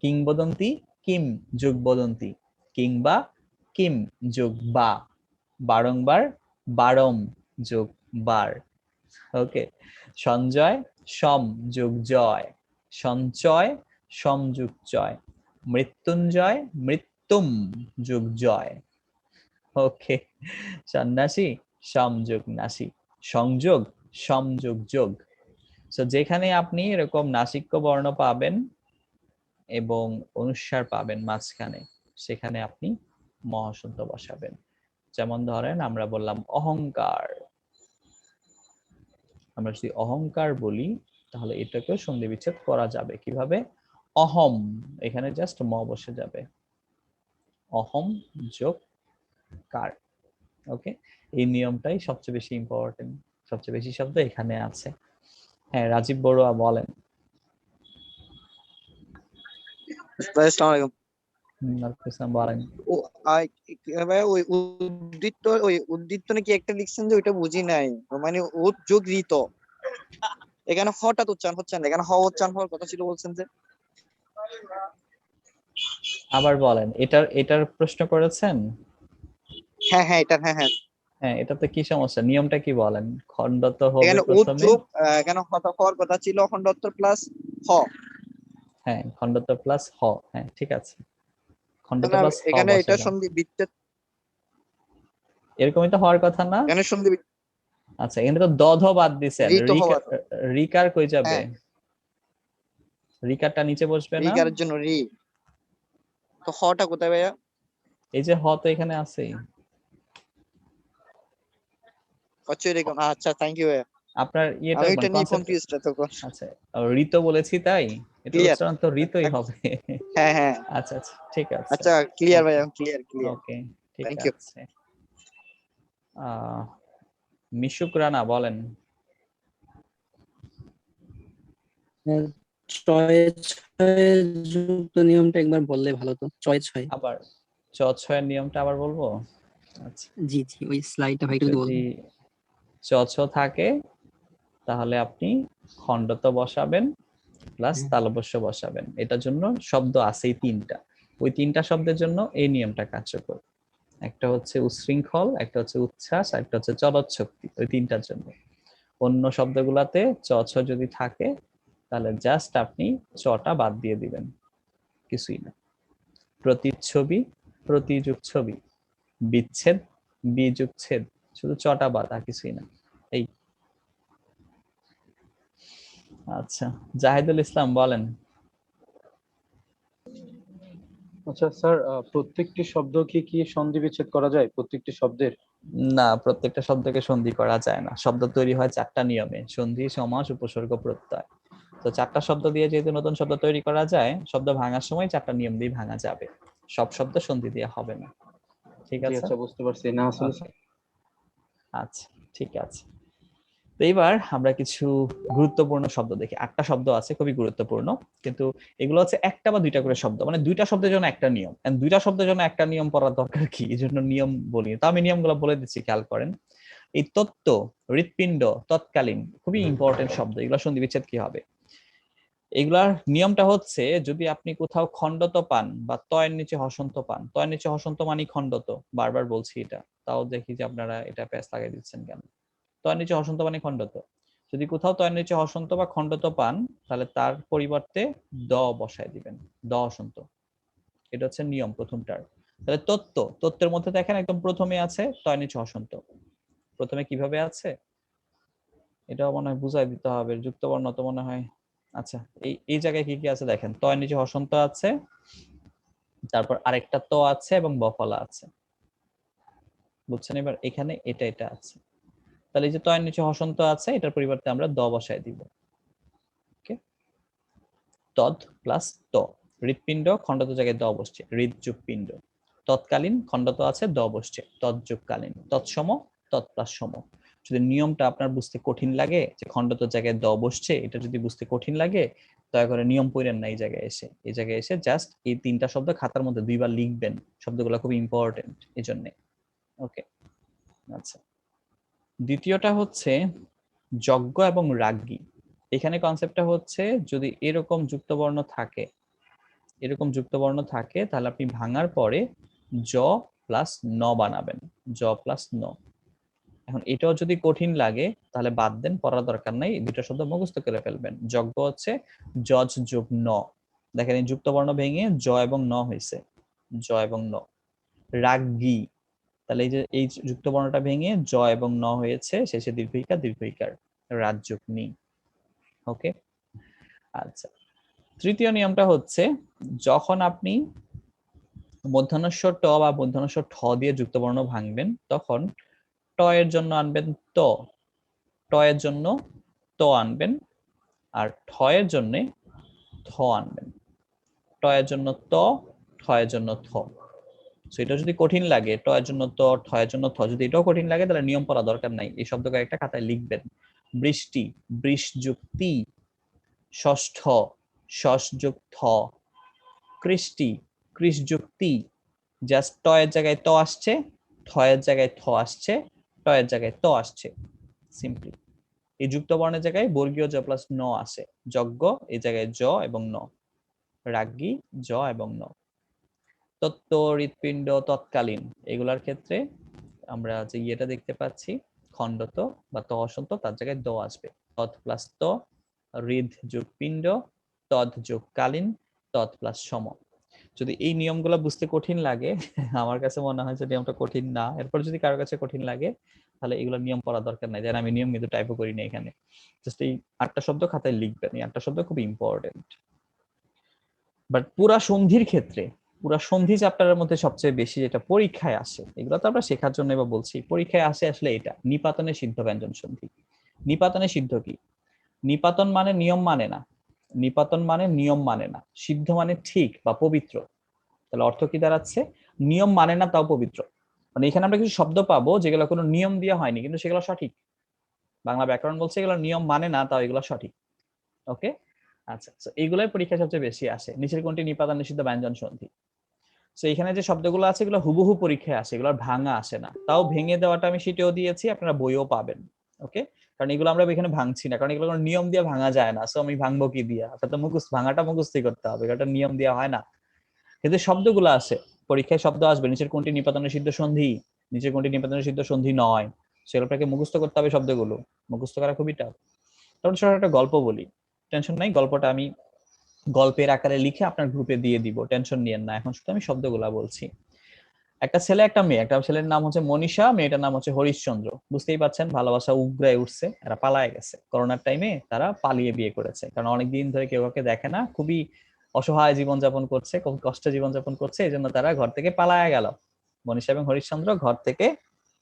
কিংবদন্তি, কিম যোগ বদন্তি। কিংবা, কিম যোগ বা। বারংবার, বারম যোগ বার। ওকে, সঞ্জয়, সম যোগ জয়। সঞ্চয়, সমযোগ জয়। মৃত্যুঞ্জয়, মৃত্যুম যোগ জয়। ওকে, সন্ন্যাসী, সমযোগ নাসি। সংযোগ, সমযোগ যোগ। সো যেখানে আপনি এরকম নাসিক্য বর্ণ পাবেন এবং অনুস্বার পাবেন মাঝখানে, সেখানে আপনি ম হসন্ত বসাবেন। যেমন ধরেন আমরা বললাম অহংকার, আমরা যদি অহংকার বলি তাহলে এটাকেও সন্ধি বিচ্ছেদ করা যাবে কিভাবে? অহম, এখানে জাস্ট ম বসে যাবে, অহম যোগ কার। ওকে, এই নিয়মটাই সবচেয়ে বেশি ইম্পর্টেন্ট, সবচেয়ে বেশি শব্দ এখানে আছে। হ্যাঁ, রাজীব বড়ুয়া বলেন। ভাই আসসালামু আলাইকুম। বলেন। ও ভাই ওই উদ্দীপ্ত নাকি একটা লিখছেন যে ওইটা বুঝি নাই, মানে যোগ ঋত, এখানে হঠাৎ উচ্চারণ হচ্ছে না, এখানে হ উচ্চারণ হওয়ার কথা ছিল বলছেন যে। আবার বলেন, এটার এটার প্রশ্ন করেছেন? হ্যাঁ হ্যাঁ এটা হ্যাঁ হ্যাঁ হ্যাঁ, এটাতে কি সমস্যা? নিয়মটা কি বলেন? খণ্ডত হবে এখানে প্রথমে। যোগ এখানে হওয়ার কথা ছিল খণ্ডত্ব প্লাস হ। হ্যাঁ, খণ্ডত প্লাস হ, হ্যাঁ ঠিক আছে, খণ্ডত মানে প্লাস হ এখানে এটা বসালাম। সন্ধি বিচ্ছেদ, এরকমই তো হওয়ার কথা না? এখানে সন্ধি আচ্ছা, এখানে তো দধ বাদ দিছেন, ঋত হওয়ার। রিকার কই যাবে? হ্যাঁ, রিকারটা নিচে বসবে না? রিকারের জন্য রি, তো হটা কোথায় ভাইয়া? এই যে হ তো এখানে আছেই। আচ্ছা এরকম, আচ্ছা থ্যাংক ইউ ভাইয়া, আপনার ইয়েটা আমি মানে এটা নিয়ে কনসেপ্ট। কনফিউজড তখন। আচ্ছা, ঋত বলেছি তাই এটা ক্লিয়ার, উচ্চারণ তো ঋতই হবে। হ্যাঁ হ্যাঁ আচ্ছা আচ্ছা, ঠিক আছে। আচ্ছা ক্লিয়ার ওকে, ভাইয়া, ক্লিয়ার ক্লিয়ার, ওকে, ঠিক থ্যাংক ইউ। আছে। মিশুক রানা বলেন। ছয় ছয় যুক্ত নিয়মটা একবার বললে ভালো তো, ছয় ছয়। আবার চ ছয়ের নিয়মটা আবার বলবো? আচ্ছা, জি জি, ওই স্লাইডটা ভাই একটু যদি বলবেন। চ ছ থাকে তাহলে আপনি খণ্ডত বসাবেন প্লাস তালব্য বসাবেন। এটার জন্য শব্দ আছেই 3টা, ওই 3টা শব্দের জন্য এই নিয়মটা কার্যকর। একটা হচ্ছে উচ্ছৃঙ্খল, একটা হচ্ছে উচ্ছ্বাস, আর একটা হচ্ছে চলৎশক্তি, ওই 3টার জন্য। অন্য শব্দগুলাতে চ ছ যদি থাকে তাহলে জাস্ট আপনি চটা বাদ দিয়ে দিবেন, কিছুই না। প্রতিচ্ছবি, প্রতিযোগ ছবি, বিচ্ছেদ, বিযোগ ছেদ, শুধু চটা বাদ, আর কিছুই না। এই আচ্ছা, জাহিদুল ইসলাম বলেন। আচ্ছা স্যার, প্রত্যেকটি শব্দ কি সন্ধি বিচ্ছেদ করা যায় প্রত্যেকটি শব্দের? না, প্রত্যেকটা শব্দকে সন্ধি করা যায় না। শব্দ তৈরি হয় 4টা নিয়মে: সন্ধি, সমাস, উপসর্গ, প্রত্যয়। তো 4টা শব্দ দিয়ে যেহেতু নতুন শব্দ তৈরি করা যায়, শব্দ ভাঙার সময় 4টা নিয়ম দিয়ে ভাঙা যাবে। সব শব্দ সন্ধি দিয়ে হবে না। ঠিক জি আছে? আচ্ছা, বুঝতে পারছি। না আসলে Okay, আচ্ছা, ঠিক আছে। তো এবার আমরা কিছু গুরুত্বপূর্ণ শব্দ দেখি। 8টা শব্দ আছে, খুবই গুরুত্বপূর্ণ, কিন্তু এগুলো হচ্ছে একটা বা দুইটা করে শব্দ, মানে 2টা শব্দের জন্য একটা নিয়ম। এন্ড 2টা শব্দের জন্য একটা নিয়ম পড়ার দরকার কি, এই জন্য নিয়ম বলি। তো আমি নিয়মগুলো বলে দিচ্ছি, খেয়াল করেন। এই তত্ত্ব, হৃৎপিণ্ড, তৎকালীন, খুবই ইম্পর্টেন্ট শব্দ। এগুলো সন্ধি বিচ্ছেদ কি হবে? এগুলার নিয়মটা হচ্ছে, যদি আপনি কোথাও খণ্ডত পান বা তয়ের নিচে হসন্ত পান, তয়ের নিচে হসন্ত মানে খণ্ডত, বারবার বলছি এটা, তাও দেখি যে আপনারা এটা প্যাচ লাগাই দিচ্ছেন কেন। তয়ের নিচে হসন্ত মানে খণ্ডত। যদি কোথাও তয়ের নিচে হসন্ত বা খণ্ডত পান, তাহলে তার পরিবর্তে দ বসায় দিবেন, দ হসন্ত। এটা হচ্ছে নিয়ম প্রথমটার। তাহলে তত্ত্ব, তত্ত্বের মধ্যে দেখেন একদম প্রথমে আছে তয়ের নিচে হসন্ত। প্রথমে কিভাবে আছে এটাও মনে হয় বুঝাই দিতে হবে, যুক্ত বর্ণ তো মনে হয়। আচ্ছা, এই এই জায়গায় কি কি আছে দেখেন, তয়ের নিচে হসন্ত আছে, তারপর আরেকটা ত আছে এবং বফলা আছে। বুঝছেন? এবার এখানে এটা এটা আছে। তাহলে এই যে তয়ের নিচে হসন্ত আছে, এটার পরিবর্তে আমরা দ বসায় দিব। ওকে, তদ প্লাস ত। হৃৎপিণ্ড, খণ্ডত জায়গায় দ বসছে, হৃদ যোগ পিণ্ড। তৎকালীন, খণ্ডত আছে, দ বসছে, তৎ যোগ কালীন। তৎসম, তৎ প্লাস সম। যদি নিয়মটা আপনার বুঝতে কঠিন লাগে, যে খণ্ডত জায়গায় দ বসছে, এটা যদি বুঝতে কঠিন লাগে, দয়া করে নিয়ম পড়েন না। এই জায়গায় এসে, এই জায়গায় এসে জাস্ট এই 3টা শব্দ খাতার মধ্যে 2বার লিখবেন। শব্দগুলো খুব ইম্পর্টেন্ট এই জন্য। ওকে, আচ্ছা। দ্বিতীয়টা হচ্ছে যজ্ঞ এবং রাজ্ঞী। এখানে কনসেপ্টটা হচ্ছে, যদি এরকম যুক্তবর্ণ থাকে, এরকম যুক্তবর্ণ থাকে, তাহলে আপনি ভাঙার পরে জ প্লাস ন বানাবেন, জ প্লাস ন। এখন এটাও যদি কঠিন লাগে তাহলে বাদ দেন, পড়ার দরকার নাই, এই দুটো শব্দ মুখস্থ করে ফেলবেন। যজ্ঞ হচ্ছে জজ যোগ ন। দেখেন এই যুক্তবর্ণ ভেঙে জ এবং ন হয়েছে, জ এবং ন। রাজ্ঞী, তাহলে এই যে এই যুক্তবর্ণটা ভেঙে জ এবং ন হয়েছে, শেষে দীর্ঘইকার, দীর্ঘইকার, রাজযোগনি। ওকে, আচ্ছা। তৃতীয় নিয়মটা হচ্ছে, যখন আপনি মধ্যাহ্নস্বর ট বা মধ্যাহ্নস্বর ঠ দিয়ে যুক্তবর্ণ ভাঙবেন, তখন ট এর জন্য আনবেন ত, ট এর জন্য ত আনবেন, আর ঠ এর জন্য থ আনবেন। ট এর জন্য ত, ঠ এর জন্য থ। সেটা যদি কঠিন লাগে, ট এর জন্য ত, ঠ এর জন্য থ, যদি এটাও কঠিন লাগে, তাহলে নিয়ম পড়া দরকার নাই, এই শব্দ কয়েকটা খাতায় লিখবেন। বৃষ্টি, বৃষ যোগ তি। ষষ্ঠ, ষষ্ঠ যোগ থ। কৃষ্টি, কৃষ যোগ তি। জাস্ট ট এর জায়গায় ত আসছে, ঠ এর জায়গায় থ আসছে, ট এর জায়গায় ত আসছে, সিম্পলি। এই যুক্ত বর্ণের জায়গায় বর্গীয় জ প্লাস ন আসে। যজ্ঞ, এই জায়গায় জ এবং ন। রাজ্ঞী, জ এবং ন। তত্ত্ব, হৃৎপিণ্ড, তৎকালীন, এগুলার ক্ষেত্রে আমরা যে ইয়েটা দেখতে পাচ্ছি, খণ্ডত বা ত হসন্ত, তার জায়গায় দ আসবে। তৎ প্লাস ত, হৃদ যোগ পিণ্ড, তদ যোগ কালীন, তৎ প্লাস সম। যদি এই নিয়মগুলো বুঝতে কঠিন লাগে, আমার কাছে মনে হয় যে নিয়মটা কঠিন না, এরপর যদি কারোর কাছে কঠিন লাগে, তাহলে এগুলো নিয়ম পড়া দরকার নাই। যেন আমি নিয়ম কিন্তু টাইপও করি না এখানে, জাস্ট এই 8টা শব্দ খাতায় লিখবেন। এই 8টা শব্দ খুব ইম্পর্টেন্ট। বাট পুরা সন্ধির ক্ষেত্রে, পুরা সন্ধি চ্যাপ্টারের মধ্যে সবচেয়ে বেশি যেটা পরীক্ষায় আসে, এগুলো তো আমরা শেখার জন্য এবার বলছি, পরীক্ষায় আসে আসলে এটা নিপাতনে সিদ্ধ ব্যঞ্জন সন্ধি। নিপাতনে সিদ্ধ কি? নিপাতন মানে নিয়ম মানে না, নিপাতন মানে নিয়ম মানে না, সিদ্ধ মানে ঠিক বা পবিত্র। তাহলে অর্থ কি দাঁড়াচ্ছে? নিয়ম মানে না তাও পবিত্র। মানে এখানে আমরা কিছু শব্দ পাবো যেগুলো কোনো নিয়ম দিয়ে হয়নি, কিন্তু সেগুলো সঠিক। বাংলা ব্যাকরণ বলছে এগুলো নিয়ম মানে না, তাও এগুলো সঠিক। ওকে, আচ্ছা। এইগুলোই পরীক্ষা সবচেয়ে বেশি আসে। নিচের কোনটি নিপাতন নিষিদ্ধ ব্যঞ্জন সন্ধি? তো এখানে যে শব্দগুলো আছে, এগুলো হুবহু পরীক্ষায় আসে, এগুলো ভাঙা আসে না। তাও ভেঙে দেওয়াটা আমি শীটেও দিয়েছি, আপনারা বইও পাবেন। ওকে, কারণ এগুলো আমরা এখানে ভাঙছি না, কারণ এগুলো কোনো নিয়ম দিয়ে ভাঙা যায় না। সো আমি ভাঙবো কি দিয়া? আপনার তো মুখস্থ, ভাঙাটা মুখস্থ করতে হবে, এটা নিয়ম দেওয়া হয় না। কিন্তু শব্দগুলো আছে, পরীক্ষায় শব্দ আসবে, নিচের কোনটি নিপাতন নিষিদ্ধ সন্ধি, নিচের কোনটি নিপাতন নিষিদ্ধ সন্ধি নয়, সেগুলোকে মুখস্থ করতে হবে। শব্দগুলো মুখস্থ করা খুবই টাফ। তখন ছোট একটা গল্প বলি, টেনশন নাই, গল্পটা আমি গল্পের আকারে লিখে আপনার গ্রুপে দিয়ে দিব, টেনশন নিয়েন না। এখন শুধু আমি শব্দগুলা বলছি। একটা ছেলে একটা মেয়ে, একটা ছেলের নাম হচ্ছে মনীষা, মেয়েটার নাম হচ্ছে হরিশচন্দ্র। বুঝতেই পারছেন ভালোবাসা উগরায় উঠছে, এরা পালায় গেছে। করোনার টাইমে তারা পালিয়ে বিয়ে করেছে, কারণ অনেকদিন ধরে কেউ কাউকে দেখে না, খুবই অসহায় জীবনযাপন করছে, খুব কষ্টে জীবনযাপন করছে, এই জন্য তারা ঘর থেকে পালায় গেল। মনীষা এবং হরিশচন্দ্র ঘর থেকে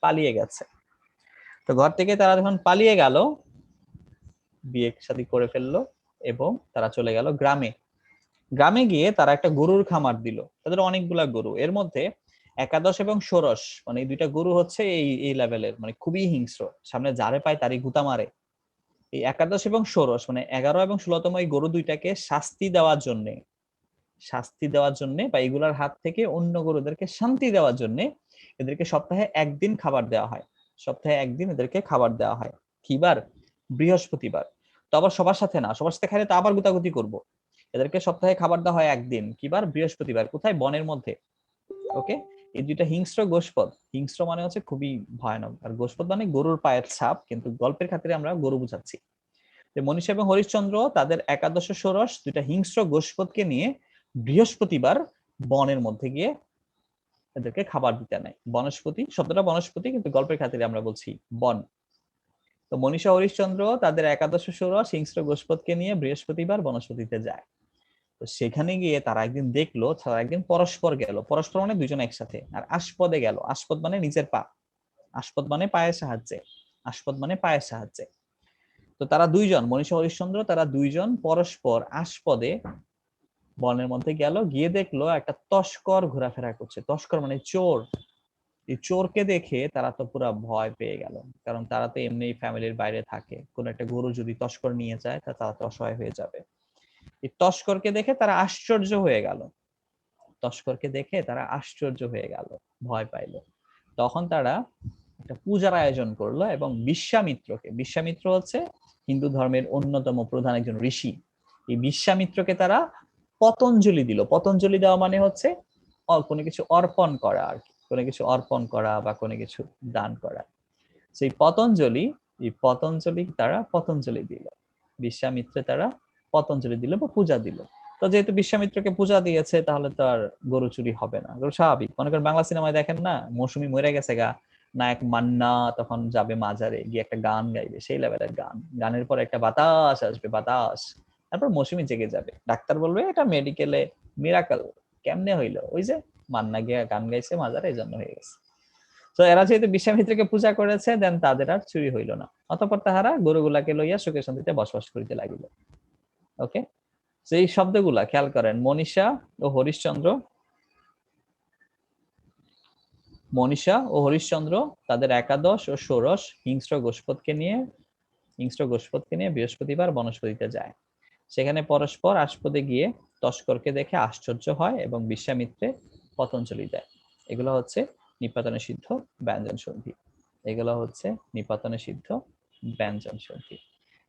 পালিয়ে গেছে। তো ঘর থেকে তারা যখন পালিয়ে গেল, বিয়ে শাদী করে ফেললো এবং তারা চলে গেল গ্রামে। গ্রামে গিয়ে তারা একটা গরুর খামার দিল, তাদের অনেকগুলা গরু। এর মধ্যে একাদশ এবং ষোড়শ, মানে এই দুইটা গরু হচ্ছে এই লেভেলের, মানে খুবই হিংস্র, সামনে যারে পায় তারই গুতা মারে। এই একাদশ এবং ষোড়শ মানে 11 এবং 16তম এই গরু দুইটাকে শাস্তি দেওয়ার জন্য বা এগুলার হাত থেকে অন্য গরুদেরকে শান্তি দেওয়ার জন্য এদেরকে সপ্তাহে একদিন খাবার দেওয়া হয়। সপ্তাহে একদিন এদেরকে খাবার দেওয়া হয়। কিবার? বৃহস্পতিবার। তো আবার সবার সাথে না, সবার সাথে খাইলে তো আবার গুতাগুতি করব। এদেরকে সপ্তাহে খাবার দেওয়া হয় একদিন। কিবার? বৃহস্পতিবার। কোথায়? বনের মধ্যে। ওকে। এই দুইটা হিংস্র গোষ্পদ, হিংস্র মানে হচ্ছে খুবই ভয়ানক, আর গোষ্পদ মানে গরুর পায়ের ছাপ, কিন্তু গল্পের খাতিরে আমরা গরু বুঝাচ্ছি। মনীষা এবং হরিশচন্দ্র তাদের একাদশ ষোড়শ দুইটা হিংস্র গোষ্পদকে নিয়ে বৃহস্পতিবার বনের মধ্যে গিয়ে এদেরকে খাবার দিতে নেয়। বনস্পতি শব্দটা বনস্পতি, কিন্তু গল্পের খাতিরে আমরা বলছি বন। তো মনীষা হরিশচন্দ্র তাদের একাদশ ষোড়শ হিংস্র গোষ্পদকে নিয়ে বৃহস্পতিবার বনস্পতিতে যায়। তো সেখানে গিয়ে তারা একদিন দেখলো, তারা একদিন পরস্পর গেল, পরস্পর মানে দুইজন একসাথে, আর আস্পদে গেল। আস্পদ মানে নিজের পা, আস্পদ মানে পায়ের সাহায্যে, আস্পদ মানে পায়ের সাহায্যে। তো তারা দুইজন, মনীষা হরিশচন্দ্র তারা দুইজন পরস্পর আস্পদে বনের মধ্যে গেল, গিয়ে দেখলো একটা তস্কর ঘোরাফেরা করছে। তস্কর মানে চোর। এই চোরকে দেখে তারা তো পুরা ভয় পেয়ে গেল, কারণ তারা তো এমনি ফ্যামিলির বাইরে থাকে, কোন একটা গরু যদি তস্কর নিয়ে যায় তা তারা তো অসহায় হয়ে যাবে। এই তস্করকে দেখে তারা আশ্চর্য হয়ে গেল, তস্করকে দেখে তারা আশ্চর্য হয়ে গেল, ভয় পাইল। তখন তারা একটা পূজার আয়োজন করলো এবং বিশ্বামিত্রকে, বিশ্বামিত্র হচ্ছে হিন্দু ধর্মের অন্যতম প্রধান একজন ঋষি, এই বিশ্বামিত্রকে তারা পতঞ্জলি দিল। পতঞ্জলি দেওয়া মানে হচ্ছে কোনো কিছু অর্পণ করা আর কি, কোনো কিছু অর্পণ করা বা কোনো কিছু দান করা। সেই পতঞ্জলি, এই পতঞ্জলি তারা পতঞ্জলি দিল, বিশ্বামিত্রে তারা পতঞ্জলি দিল বা পূজা দিল। তো যেহেতু বিশ্বামিত্রকে পূজা দিয়েছে, তাহলে তো আর গরু চুরি হবে না, গরু স্বাভাবিক। মনে করেন বাংলা সিনেমায় দেখেন না, মৌসুমী মরে গেছে গা, নায়ক মান্না তখন যাবে মাজারে গিয়ে একটা গান গাইবে, সেই লেভেলের গান। গানের পর একটা বাতাস আসবে, বাতাস, তারপর মৌসুমী জেগে যাবে। ডাক্তার বলবে এটা মেডিকেলে মিরাকল। কেমনে হইলো? ওই যে মান্না গিয়া গান গাইছে মাজারে, এই জন্য হয়ে গেছে। তো এরা যেহেতু বিশ্বামিত্রকে পূজা করেছে, দেন তাদের আর চুরি হইল না। অতঃপর তাহারা গরুগুলাকে লইয়া সুখে শান্তিতে বসবাস করিতে লাগিল। ওকে। এই শব্দগুলা খেয়াল করেন, মনীষা ও হরিশচন্দ্র, মনীষা ও হরিশচন্দ্র তাদের একাদশ ও ষোড়শ হিংস্র গোষ্পদকে নিয়ে বৃহস্পতিবার বনস্পতিতে যায়। সেখানে পরস্পর আস্পদে গিয়ে তস্করকে দেখে আশ্চর্য হয় এবং বিশ্বামিত্রে পতঞ্জলি দেয়। এগুলো হচ্ছে নিপাতনে সিদ্ধ ব্যঞ্জন সন্ধি। এগুলো হচ্ছে নিপাতনে সিদ্ধ ব্যঞ্জন সন্ধি।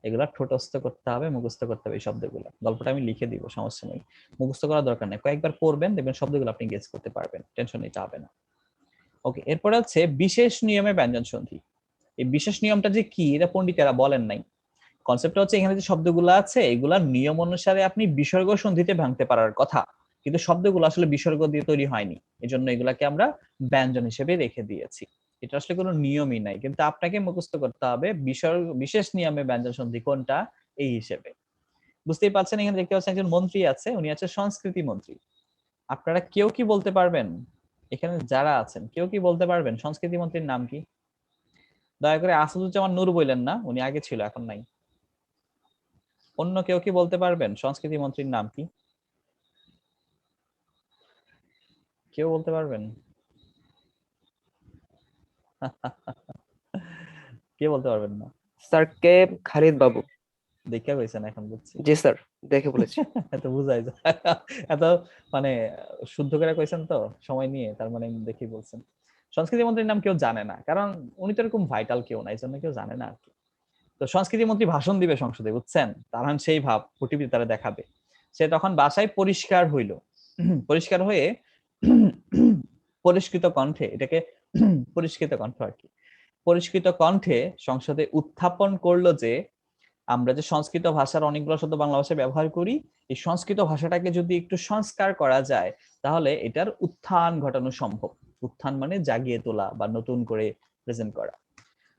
এগুলা ঠোঁটস্থ করতে হবে, মুখস্থ করতে হবে এই শব্দগুলো। গল্পটা আমি লিখে দিব, সমস্যা নেই, মুখস্থ করার দরকার নেই, কয়েকবার পড়বেন, দেখবেন শব্দগুলো আপনি গেস করতে পারবেন, টেনশন নিতে হবে না। ওকে। এরপরে হচ্ছে বিশেষ নিয়মে ব্যঞ্জন সন্ধি। এই বিশেষ নিয়মটা যে কি, এটা পণ্ডিতেরা বলেন নাই। কনসেপ্টটা হচ্ছে এখানে যে শব্দগুলো আছে এগুলার নিয়ম অনুসারে আপনি বিসর্গ সন্ধিতে ভাঙতে পারার কথা, কিন্তু শব্দগুলো আসলে বিসর্গ দিয়ে তৈরি হয়নি, এজন্য এগুলাকে আমরা ব্যঞ্জন হিসেবে রেখে দিয়েছি। এটা আসলে কোনো নিয়মই নাই, কিন্তু আপনাকে মুখস্থ করতে হবে বিশেষ নিয়মে ব্যঞ্জন সন্ধি কোনটা এই হিসেবে। বুঝতেই পারছেন, এখানে দেখতে পাচ্ছেন একজন মন্ত্রী আছে, উনি আছে সংস্কৃতি মন্ত্রী। আপনারা কেউ কি বলতে পারবেন, এখানে যারা আছেন কেউ কি বলতে পারবেন সংস্কৃতি মন্ত্রীর নাম কি? দয়া করে আসাদুজ্জামান নূর বললেন না, উনি আগে ছিল এখন নাই। অন্য কেউ কি বলতে পারবেন সংস্কৃতি মন্ত্রীর নাম কি? কেউ বলতে পারবেন? কে বলতে পারবেন না? স্যার কে খালিদ বাবু। দেখা কইছেন এখন বুঝছি। জি স্যার, দেখে বলেছি। এত বুঝাই যায়, এত মানে শুদ্ধ করে কইছেন তো সময় নিয়ে, তার মানে দেখি বলছেন। সংস্কৃতি মন্ত্রীর নাম কেউ জানে না, কারণ উনি তো এরকম ভাইটাল কেউ না, এই জন্য কেউ জানে না আর কি। তো সংস্কৃতি মন্ত্রী ভাষণ দিবে সংসদে, বুঝছেন, তখন সেই ভাব ওটিভি তারা দেখাবে। সে তখন বাসায় পরিষ্কার হইল, পরিষ্কার হয়ে পরিষ্কৃত কণ্ঠে, এটাকে পরিষ্কৃত কণ্ঠ আর কি, পরিষ্কৃত কণ্ঠে সংসদে উত্থাপন করলো যে আমরা যে সংস্কৃত ভাষার অনেকগুলো শব্দ বাংলা ভাষায় ব্যবহার করি, এই সংস্কৃত ভাষাটাকে যদি একটু সংস্কার করা যায় তাহলে এটার উত্থান ঘটানো সম্ভব। উত্থান মানে জাগিয়ে তোলা বা নতুন করে প্রেজেন্ট করা।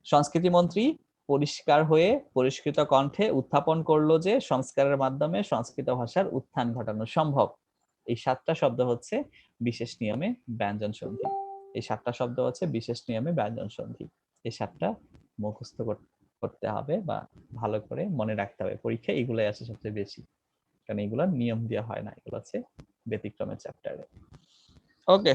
সংস্কৃতি মন্ত্রী পরিষ্কার হয়ে পরিষ্কৃত কণ্ঠে উত্থাপন করলো যে সংস্কারের মাধ্যমে সংস্কৃত ভাষার উত্থান ঘটানো সম্ভব। এই 7টা শব্দ হচ্ছে বিশেষ নিয়মে ব্যঞ্জন সন্ধি। এই 7টা শব্দ হচ্ছে বিশেষ নিয়মে ব্যঞ্জন সন্ধি। এই 7টা মুখস্থ করতে হবে বা ভালো করে মনে রাখতে হবে। পরীক্ষায় এগুলাই আছে সবচেয়ে বেশি, কারণ এগুলো নিয়ম দেওয়া হয় না, এগুলো আছে ব্যতিক্রমের চ্যাপ্টারে। ওকে,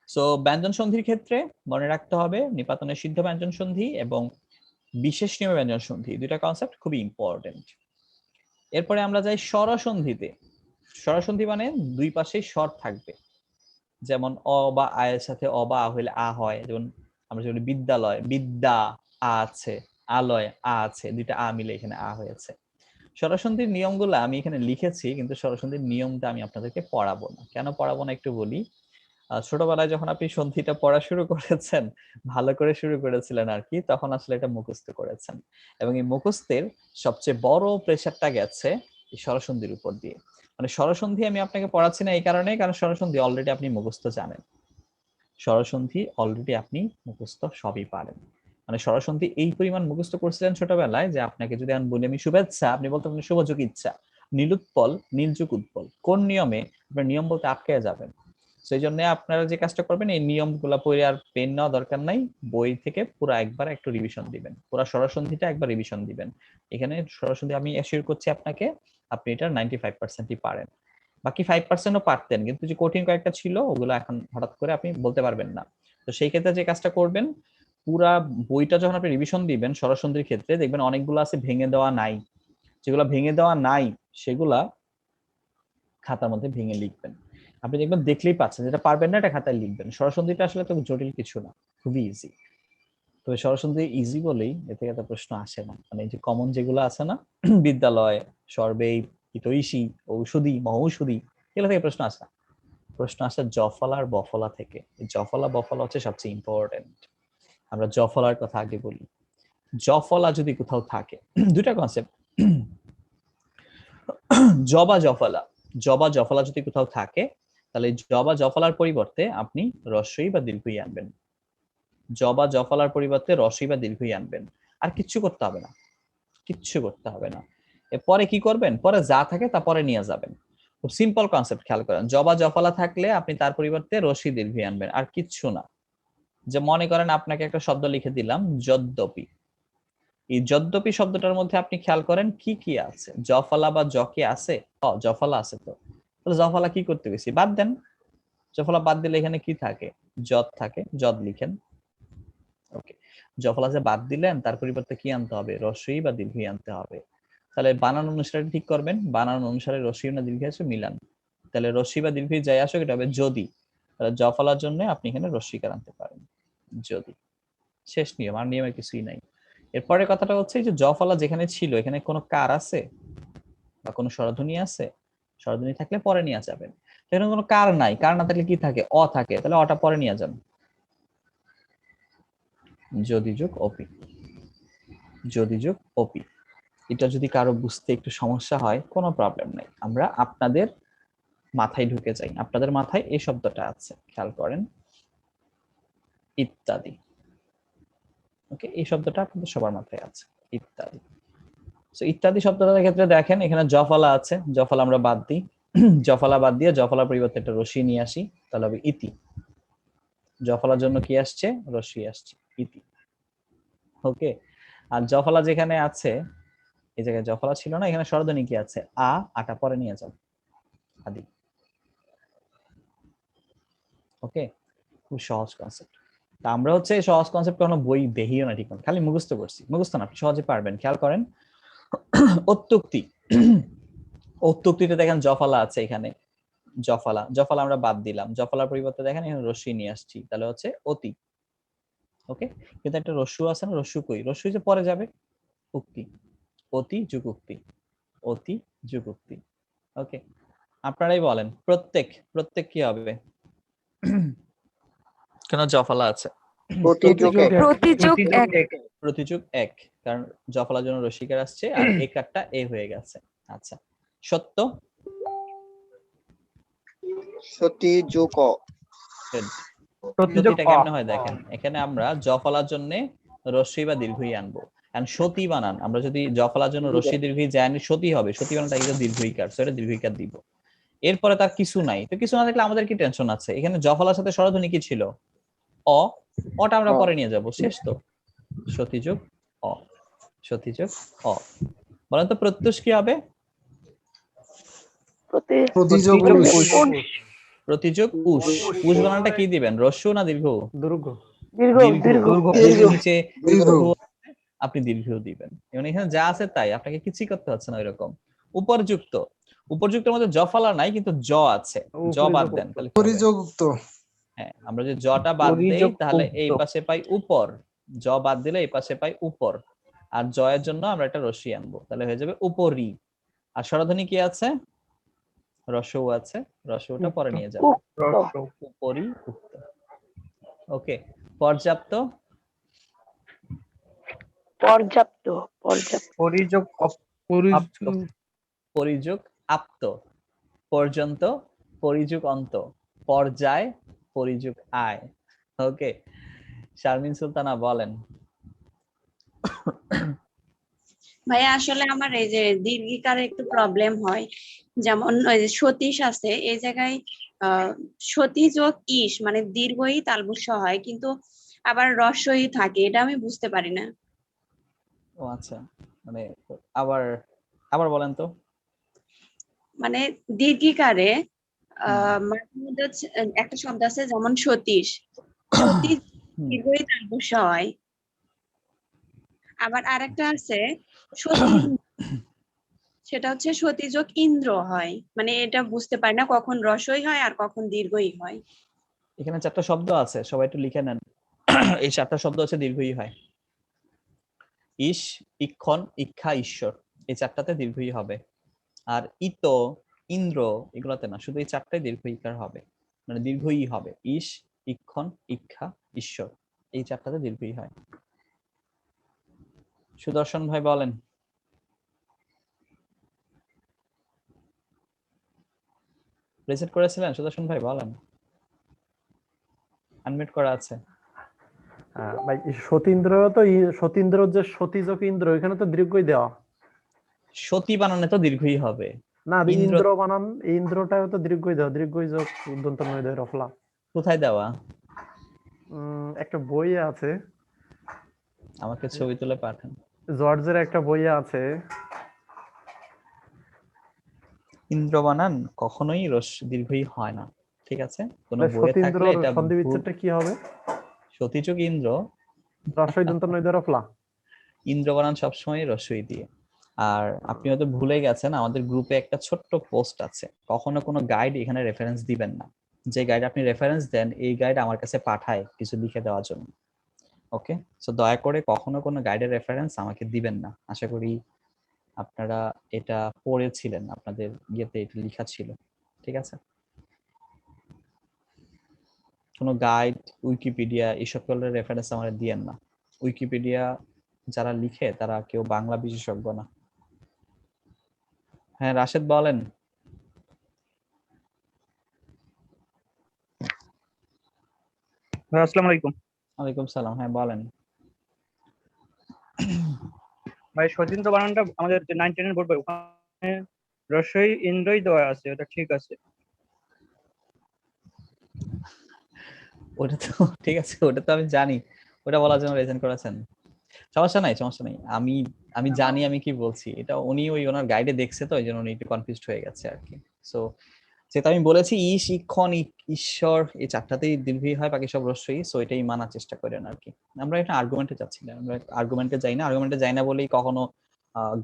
সো ব্যঞ্জন সন্ধির ক্ষেত্রে মনে রাখতে হবে নিপাতনের সিদ্ধ ব্যঞ্জন সন্ধি এবং বিশেষ নিয়মে ব্যঞ্জন সন্ধি, দুইটা কনসেপ্ট খুবই ইম্পর্টেন্ট। এরপরে আমরা যাই স্বরসন্ধিতে। স্বরসন্ধি মানে দুই পাশেই স্বর থাকবে, যেমন অ বা আয়ের সাথে অ বা আ হইলে আ হয়। যেমন আমরা যদি বিদ্যালয়, বিদ্যা আ আছে, আলয় আ আছে, দুইটা আ মিলে এখানে আ হয়েছে। স্বরসন্ধির নিয়মগুলো আমি এখানে লিখেছি, কিন্তু স্বরসন্ধির নিয়মটা আমি আপনাদেরকে পড়াবো না। কেন পড়াবো না একটু বলি। ছোটবেলায় যখন আপনি সন্ধিটা পড়া শুরু করেছেন, ভালো করে শুরু করেছিলেন আর কি, তখন আসলে এটা মুখস্থ করেছেন, এবং এই মুখস্থের সবচেয়ে বড় প্রেশারটা গেছে এই স্বরসন্ধির উপর দিয়ে। মানে স্বরসন্ধি আমি আপনাকে পড়াচ্ছি না এই কারণে, কারণ স্বরসন্ধি অলরেডি আপনি মুখস্থ জানেন, স্বরসন্ধি অলরেডি আপনি মুখস্থ সবই পারেন। মানে স্বরসন্ধি এই পরিমাণ মুখস্থ করছিলেন ছোটবেলায় যে আপনাকে যদি আমি বলি আমি শুভেচ্ছা, আপনি বলতে পারেন শুভযোগ ইচ্ছা, নীলুৎপল নীলযোগ উৎপল, কোন নিয়মে? আপনার নিয়ম বলতে আটকে যাবেন। সেই জন্য আপনারা যে কাজটা করবেন, এই নিয়মগুলো পড়ে আর পেন নেওয়া দরকার নাই, বই থেকে পুরো একবার একটু রিভিশন দিবেন, পুরো স্বরসন্ধিটা একবার রিভিশন দিবেন। এখানে স্বরসন্ধি আমি অ্যাসিওর করছি আপনাকে আপনি এটা 95%ই পারেন। বাকি 5%ও পারতেন, কিন্তু যে কঠিন কয়েকটা ছিল ওগুলো এখন হঠাৎ করে আপনি বলতে পারবেন না। তো সেই ক্ষেত্রে যে কাজটা করবেন, পুরা বইটা যখন আপনি রিভিশন দিবেন স্বরসন্ধির ক্ষেত্রে, দেখবেন অনেকগুলো আছে ভেঙে দেওয়া নাই। যেগুলো ভেঙে দেওয়া নাই সেগুলা খাতার মধ্যে ভেঙে লিখবেন। আপনি দেখবেন দেখলেই পাচ্ছেন, যেটা পারবেন না এটা খাতায় লিখবেন। স্বরসন্ধিটা আসলে তো জটিল কিছু না, খুবই ইজি। তবে স্বরসন্ধি ইজি বলেই এ থেকে এত প্রশ্ন আসে না। মানে এই যে কমন যেগুলো আছে না, বিদ্যালয়, সর্বেই, হিতৈষী, ঔষধি, মহৌষধি, এগুলো থেকে প্রশ্ন আসে না। প্রশ্ন আসে জফলা আর বফলা থেকে। জফলা বফলা হচ্ছে সবচেয়ে ইম্পর্টেন্ট। আমরা জফলার কথা আগে বলি। জফলা যদি কোথাও থাকে, দুটা কনসেপ্ট, জবা জফলা, জবা জফলা যদি কোথাও থাকে, তাহলে জবা জফলার পরিবর্তে আপনি রস্বই বা দীর্ঘই আনবেন। জবা জফলার পরিবর্তে রস্বই বা দীর্ঘই আনবেন। আর কিচ্ছু করতে হবে না, কিচ্ছু করতে হবে না। এরপরে কি করবেন? পরে যা থাকে তা পরে নিয়ে যাবেন। খুব সিম্পল কনসেপ্ট, খেয়াল করেন। জবা জফলা থাকলে আপনি তার পরিবর্তে রস্বই দীর্ঘই আনবেন, আর কিচ্ছু না। যে মনে করেন আপনাকে একটা শব্দ লিখে দিলাম যদ্যপি, এই যদ্যপি শব্দটার মধ্যে আপনি খেয়াল করেন কি কি আছে। জফলা বা জ কি আছে? জফলা আছে। তো তাহলে জফলা কি করতে গেছি? বাদ দেন। জফলা বাদ দিলে এখানে কি থাকে? যদ থাকে, যদ লিখেন। ওকে, জফলা যে বাদ দিলেন তার পরিবর্তে কি আনতে হবে? রস্বই বা দীর্ঘই আনতে হবে। তাহলে বানান অনুসারে ঠিক করবেন, বানান অনুসারে রস্বই না দীর্ঘই আছে মিলান। তাহলে রস্বই বা দীর্ঘই যাই আসুক এটা হবে যদি। তাহলে জফলার জন্য আপনি এখানে রস্বইকার আনতে পারেন, যদি। শেষ নিয়ম, আর নিয়মে কিছুই নাই। এরপরের কথাটা হচ্ছে যে জফলা যেখানে ছিল এখানে কোনো কার আছে বা কোনো স্বরধ্বনি আছে? স্বরধ্বনি থাকলে পরে নিয়ে যাবেন। এখানে কোনো কার নাই, কার না থাকলে কি থাকে? অ থাকে, তাহলে অটা পরে নিয়ে যান। যদি যোগ অপি, যদি যোগ অপি। এটা যদি কারো বুঝতে একটু সমস্যা হয় কোনো প্রবলেম নাই, আমরা আপনাদের মাথায় ঢুকে যাই। আপনাদের মাথায় এই শব্দটা আছে, খেয়াল করেন, ইত্যাদি। ওকে, এই শব্দটা আপনাদের সবার মাথায় আছে, ইত্যাদি। ইত্যাদি শব্দটার ক্ষেত্রে দেখেন এখানে জফলা আছে, জফলা আমরা বাদ দিই। জফলা বাদ দিয়ে জফলার পরিবর্তে একটা রস্বই নিয়ে আসি, তাহলে হবে ইতি। জফলার জন্য কি আসছে? রস্বই আসছে, ইতি। ওকে, আর জফলা যেখানে আছে, এই জায়গায় জফলা ছিল না, এখানে স্বরধ্বনি কি আছে? আ, আটা পরে নিয়ে যাও, আদি। ওকে, খুব সহজ কনসেপ্ট। তা আমরা হচ্ছে সহজ কনসেপ্ট কোনো বই দেখিও না, ঠিক না, খালি মুখস্থ করছি। মুখস্থ না, আপনি সহজে পারবেন। খেয়াল করেন অত্যুক্তি, অত্যুক্তিতে দেখেন জফলা আছে এখানে, জফলা, জফলা আমরা বাদ দিলাম, জফলার পরিবর্তে দেখেন এখানে রস্বই নিয়ে আসছি, তাহলে হচ্ছে অতি। ওকে, কিন্তু একটা রস্যু আছে না, রস্যু কই? রস্যু যে পরে যাবে, উক্তি, অতি যুগ উক্তি, অতি যুগ উক্তি। ওকে, আপনারাই বলেন প্রত্যেক, প্রত্যেক কি হবে? কেন জফলা আছে? প্রতিযোগ এক। প্রতিযোগ এক। প্রতিযোগ এক, কারণ জফলার জন্য রসিকার আসছে আর একারটা এ হয়ে গেছে। আচ্ছা, সত্য, সতী যোগ অ। প্রতিযোগ সতীটা কেমনে হয় দেখেন, এখানে আমরা জ ফলার জন্য রস্যই বা দীর্ঘই আনবো। কারণ সতী বানান আমরা যদি জ ফলার জন্য রস্যই দীর্ঘই যাই আনি, সতী হবে, সতী বানানটা কিন্তু দীর্ঘইকার, সো এটা দীর্ঘইকার দিব। এরপরে তার কিছু নাই, তো কিছু না থাকলে আমাদের কি টেনশন আছে? এখানে জ ফলার সাথে স্বরধ্বনি কি ছিল? অ, অটা আমরা পরে নিয়ে যাব, শেষ তো। সতী যোগ অ, সতী যোগ অ। বলেন তো প্রত্যুষ কি হবে? প্রতিযোগ প্রতিযোগ উষ। উষ বানানটা কি দিবেন, রস্য না দীর্ঘ? দুর্গ। দীর্ঘ। উষের নিচে দীর্ঘ, আপনি দীর্ঘ দিবেন। এবং এখানে যা আছে তাই, আপনাকে কিছুই করতে হচ্ছে না ওইরকম। উপরযুক্ত, উপরযুক্তের মধ্যে জ ফলা নাই কিন্তু জ আছে, জ বাদ দেন তাহলে কি হবে? পরিযুক্ত হ্যাঁ, আমরা যদি জটা বাদ দেই তাহলে এই পাশে পাই উপর, জ বাদ দিলে এই পাশে পাই উপর, আর জয়ের জন্য আমরা একটা রস্যই আনবো, তাহলে হয়ে যাবে উপরি। আর স্বরধ্বনি কি আছে? রস্যও আছে, রস্যটা পরে নিয়ে যাবো, উপরি উক্ত। ওকে, পর্যাপ্ত, পর্যাপ্ত পর্যাপ্ত পরিযোগ পরিযোগ আপ্ত, পর্যন্ত পরিযোগ অন্ত, পর্যায় পরিযোগ আয়। ওকে, শারমিন সুলতানা বলেন। ভাইয়া আসলে আমার এই যে দীর্ঘিকারে একটু প্রবলেম হয়, যেমন ওই যে সতীশ আছে এই জায়গায় সতী যোগ ইস মানে দীর্ঘই তালবস্য হয়, কিন্তু আবার রস্যই থাকে, এটা আমি বুঝতে পারি না। ও আচ্ছা, মানে আবার আবার বলেন তো। মানে দীর্ঘিকারে মাঝে মধ্যে একটা শব্দ আছে যেমন সতীশ, সতী দীর্ঘই তালবস্য হয়। আবার আরেকটা আছে সতী, সেটা হচ্ছে সতী যোগ ইন্দ্র হয়, মানে এটা বুঝতে পারি না কখন রস্যই হয় আর কখন দীর্ঘই হয়। এখানে চারটা শব্দ আছে, সবাই একটু লিখে নেন। এই চারটা শব্দ হচ্ছে দীর্ঘই হয়। ইস, ইক্ষণ, ইক্ষা, ঈশ্বর, এই চারটাতে দীর্ঘই হবে। আর ইত, ইন্দ্র, এগুলাতে না, শুধু এই চারটাই দীর্ঘইকার হবে, মানে দীর্ঘই হবে। ইস, ইক্ষণ, ইক্ষা, ঈশ্বর, এই চারটাতে দীর্ঘই হয়। সুদর্শন ভাই বলেন। রিসেট করেছিলেন সুদর্শন ভাই, বলেন। আনমিউট করা আছে। ভাই সতীন্দ্র তো সতীন্দ্র যে সতীযোগ ইন্দ্র, এখানে তো দীর্ঘই দেওয়া। সতী বানানে তো দীর্ঘই হবে না, ইন্দ্র ইন্দ্র বানান, ইন্দ্রটাও তো দীর্ঘই দেওয়া, দীর্ঘই যোগ দন্ত নয় দেয় রফলা। কোথায় দেওয়া? একটা বই আছে, আমাকে ছবি তুলে পাঠান। জর্জের একটা বই আছে। ইন্দ্র বানান কখনোই দীর্ঘই হয় না, ঠিক আছে? কোন বইয়ে থাকলে সতীন্দ্রর এটা সন্ধি বিচ্ছেদটা কি হবে? সতীযোগ ইন্দ্র, রস্বই দন্ত নয় দেয় রফলা। ইন্দ্র বানান সবসময় রস্যই দিয়ে। আর আপনি হয়তো ভুলে গেছেন, আমাদের গ্রুপে একটা ছোট্ট পোস্ট আছে, কখনো কোনো গাইড এখানে রেফারেন্স দিবেন না। যে গাইড আপনি রেফারেন্স দেন, এই গাইড আমার কাছে পাঠায় কিছু লিখে দেওয়ার জন্য। ওকে, সো দয়া করে কখনো কোনো গাইডের রেফারেন্স আমাকে দিবেন না। আশা করি আপনারা এটা পড়েছিলেন, আপনাদের ইয়েতে এটা লেখা ছিল, ঠিক আছে? কোনো গাইড, উইকিপিডিয়া, এই সকলের রেফারেন্স আমাদের দিয়েন না। উইকিপিডিয়া যারা লিখে তারা কেউ বাংলা বিশেষজ্ঞ না। হ্যাঁ, রাশেদ বলেন। আসসালামু আলাইকুম। ওয়ালাইকুম সালাম, হ্যাঁ বলেন। ভাই সতীন্দ্র বানানটা আমাদের 9 10 এর বোর্ড বই, ওখানে রস্যই ইন্দ্রই দেওয়া আছে, ওটা ঠিক আছে? ওটা তো ঠিক আছে, ওটা তো আমি জানি, ওটা বলার জন্য রেজেন্ট করেছেন। সমস্যা নাই, সমস্যা নাই। আমি জানি আমি কি বলছি, এটা উনি ওই ওনার গাইডে দেখছে তো, এই জন্য উনি একটু কনফিউজড হয়ে গেছে আর কি। সো যেটা আমি বলেছি, ইস, ইক্ষণ, ঈশ্বর, এই চারটাতেই দীর্ঘই হয়, বাকি সব রস্যই। সো এটাই মানার চেষ্টা করেন আর কি। আমরা একটা আর্গুমেন্টে যাচ্ছি না, আমরা আর্গুমেন্টে যাই না। আর্গুমেন্টে যাই না বলেই কখনো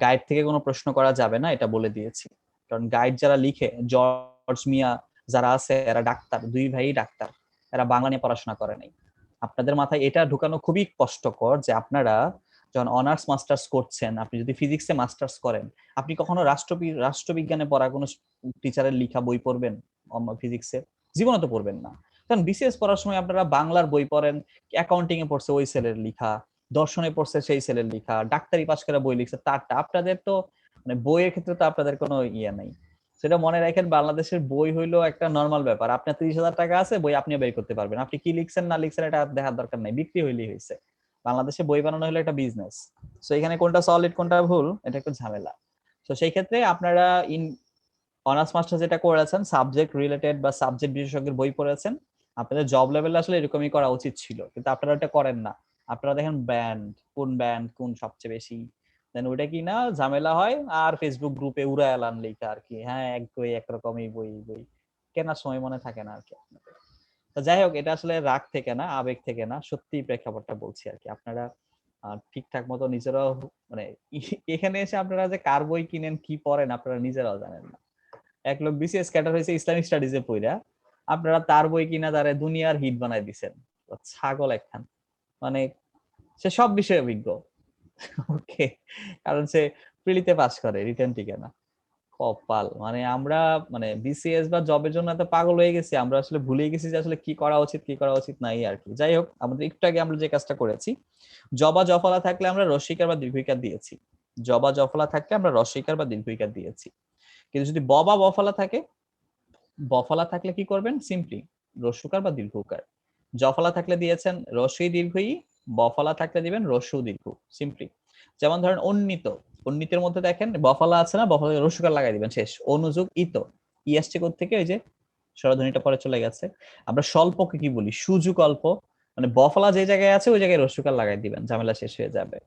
গাইড থেকে কোনো প্রশ্ন করা যাবে না, এটা বলে দিয়েছি। কারণ গাইড যারা লিখে, জর্জ মিয়া যারা আছে, এরা ডাক্তার, দুই ভাই ডাক্তার, এরা বাংলা নিয়ে পড়াশোনা করে নাই। আপনাদের মাথায় এটা ঢুকানো খুবই কষ্টকর যে আপনারা যখন অনার্স মাস্টার্স করছেন, আপনি যদি ফিজিক্সে মাস্টার্স করেন, আপনি কখনো রাষ্ট্রবিজ্ঞানে পড়া কোনো টিচারের লেখা বই পড়বেন? ফিজিক্সের জীবনে তো পড়বেন না। কারণ বিসিএস পড়ার সময় আপনারা বাংলার বই পড়েন, অ্যাকাউন্টিং এ পড়ছে ওই সেলের লেখা, দর্শনে পড়ছে সেই সেলের লেখা, ডাক্তারি পাশ করে বই লিখছে তারটা। আপনাদের তো মানে বইয়ের ক্ষেত্রে তো আপনাদের কোনো ইয়ে নাই। সেটা মনে রাখেন, বাংলাদেশের বই হইলো একটা নর্মাল ব্যাপার। আপনার 30,000 টাকা আছে, বই আপনিও বের করতে পারবেন। আপনি কি লিখছেন না লিখছেন এটা দেখার দরকার নাই, বিক্রি হইলেই হয়েছে। বাংলাদেশে বই বানানো হলো একটা বিজনেস। সো এখানে কোনটা সলিড কোনটা ভুল এটা একটু ঝামেলা। তো সেই ক্ষেত্রে আপনারা অনার্স মাস্টার যেটা করেছেন, সাবজেক্ট রিলেটেড বা সাবজেক্ট বিশেষজ্ঞের বই পড়েছেন, আপনাদের জব লেভেলে আসলে এরকমই করা উচিত ছিল, কিন্তু আপনারা এটা করেন না। আপনারা দেখেন ব্যান্ড কোন সবচেয়ে বেশি, দেন ওইটা কি না ঝামেলা হয়, আর ফেসবুক গ্রুপে উড়া এলান লেখা আর কি, হ্যাঁ এক বই একরকমই বই বই কেনার সময় মনে থাকে না আর কি আপনাদের। তো যাই হোক, এটা আসলে রাগ থেকে না, আবেগ থেকে না, সত্যি প্রেক্ষাপটটা বলছি আর কি। আপনারা ঠিকঠাক মতো নিজেরাও মানে এখানে এসে আপনারা যে কার বই কিনেন কি পড়েন আপনারা নিজেরাও জানেন না। এক লোক বিসিএস ক্যাডার হয়েছে ইসলামিক স্টাডিজে পড়া, আপনারা তার বই কিনা তারে দুনিয়ার হিট বানাই দিছেন। ছাগল একখান, মানে সে সব বিষয়ে অভিজ্ঞ। ওকে, কারণ সে প্রিলিতে পাস করে, রিটেন টিকে না। কপাল, মানে আমরা মানে বিসিএস বা জবের জন্য এত পাগল হয়ে গেছি, আমরা আসলে ভুলে গেছি যে আসলে কি করা উচিত কি করা উচিত নাই আর কি। যাই হোক, আমাদের একটু আগে আমরা যে কাজটা করেছি, জবা জফলা থাকলে আমরা রস্বইকার বা দীর্ঘইকার দিয়েছি। জবা জফলা থাকলে আমরা রস্বইকার বা দীর্ঘইকার দিয়েছি। কিন্তু যদি ববা বফলা থাকে, বফলা থাকলে কি করবেন, সিম্পলি রস্যকার বা দীর্ঘকার। জফলা থাকলে দিয়েছেন রস্বই দীর্ঘই, বফলা থাকলে দিবেন রস্যু দীর্ঘ, সিম্পলি। যেমন ধরেন অন্বিত, অন্বিতের মধ্যে দেখেন বফলা আছে না, বফলা রস্যকার লাগাই দিবেন, শেষ। অনুযোগ ইত, ই আসছে থেকে ওই যে স্বরধ্বনিটা পরে চলে গেছে। আমরা স্বল্পকে কি বলি, সুযোগ অল্প, মানে বফলা যে জায়গায় আছে ওই জায়গায় রস্যকার লাগাই দিবেন, ঝামেলা শেষ হয়ে যাবে।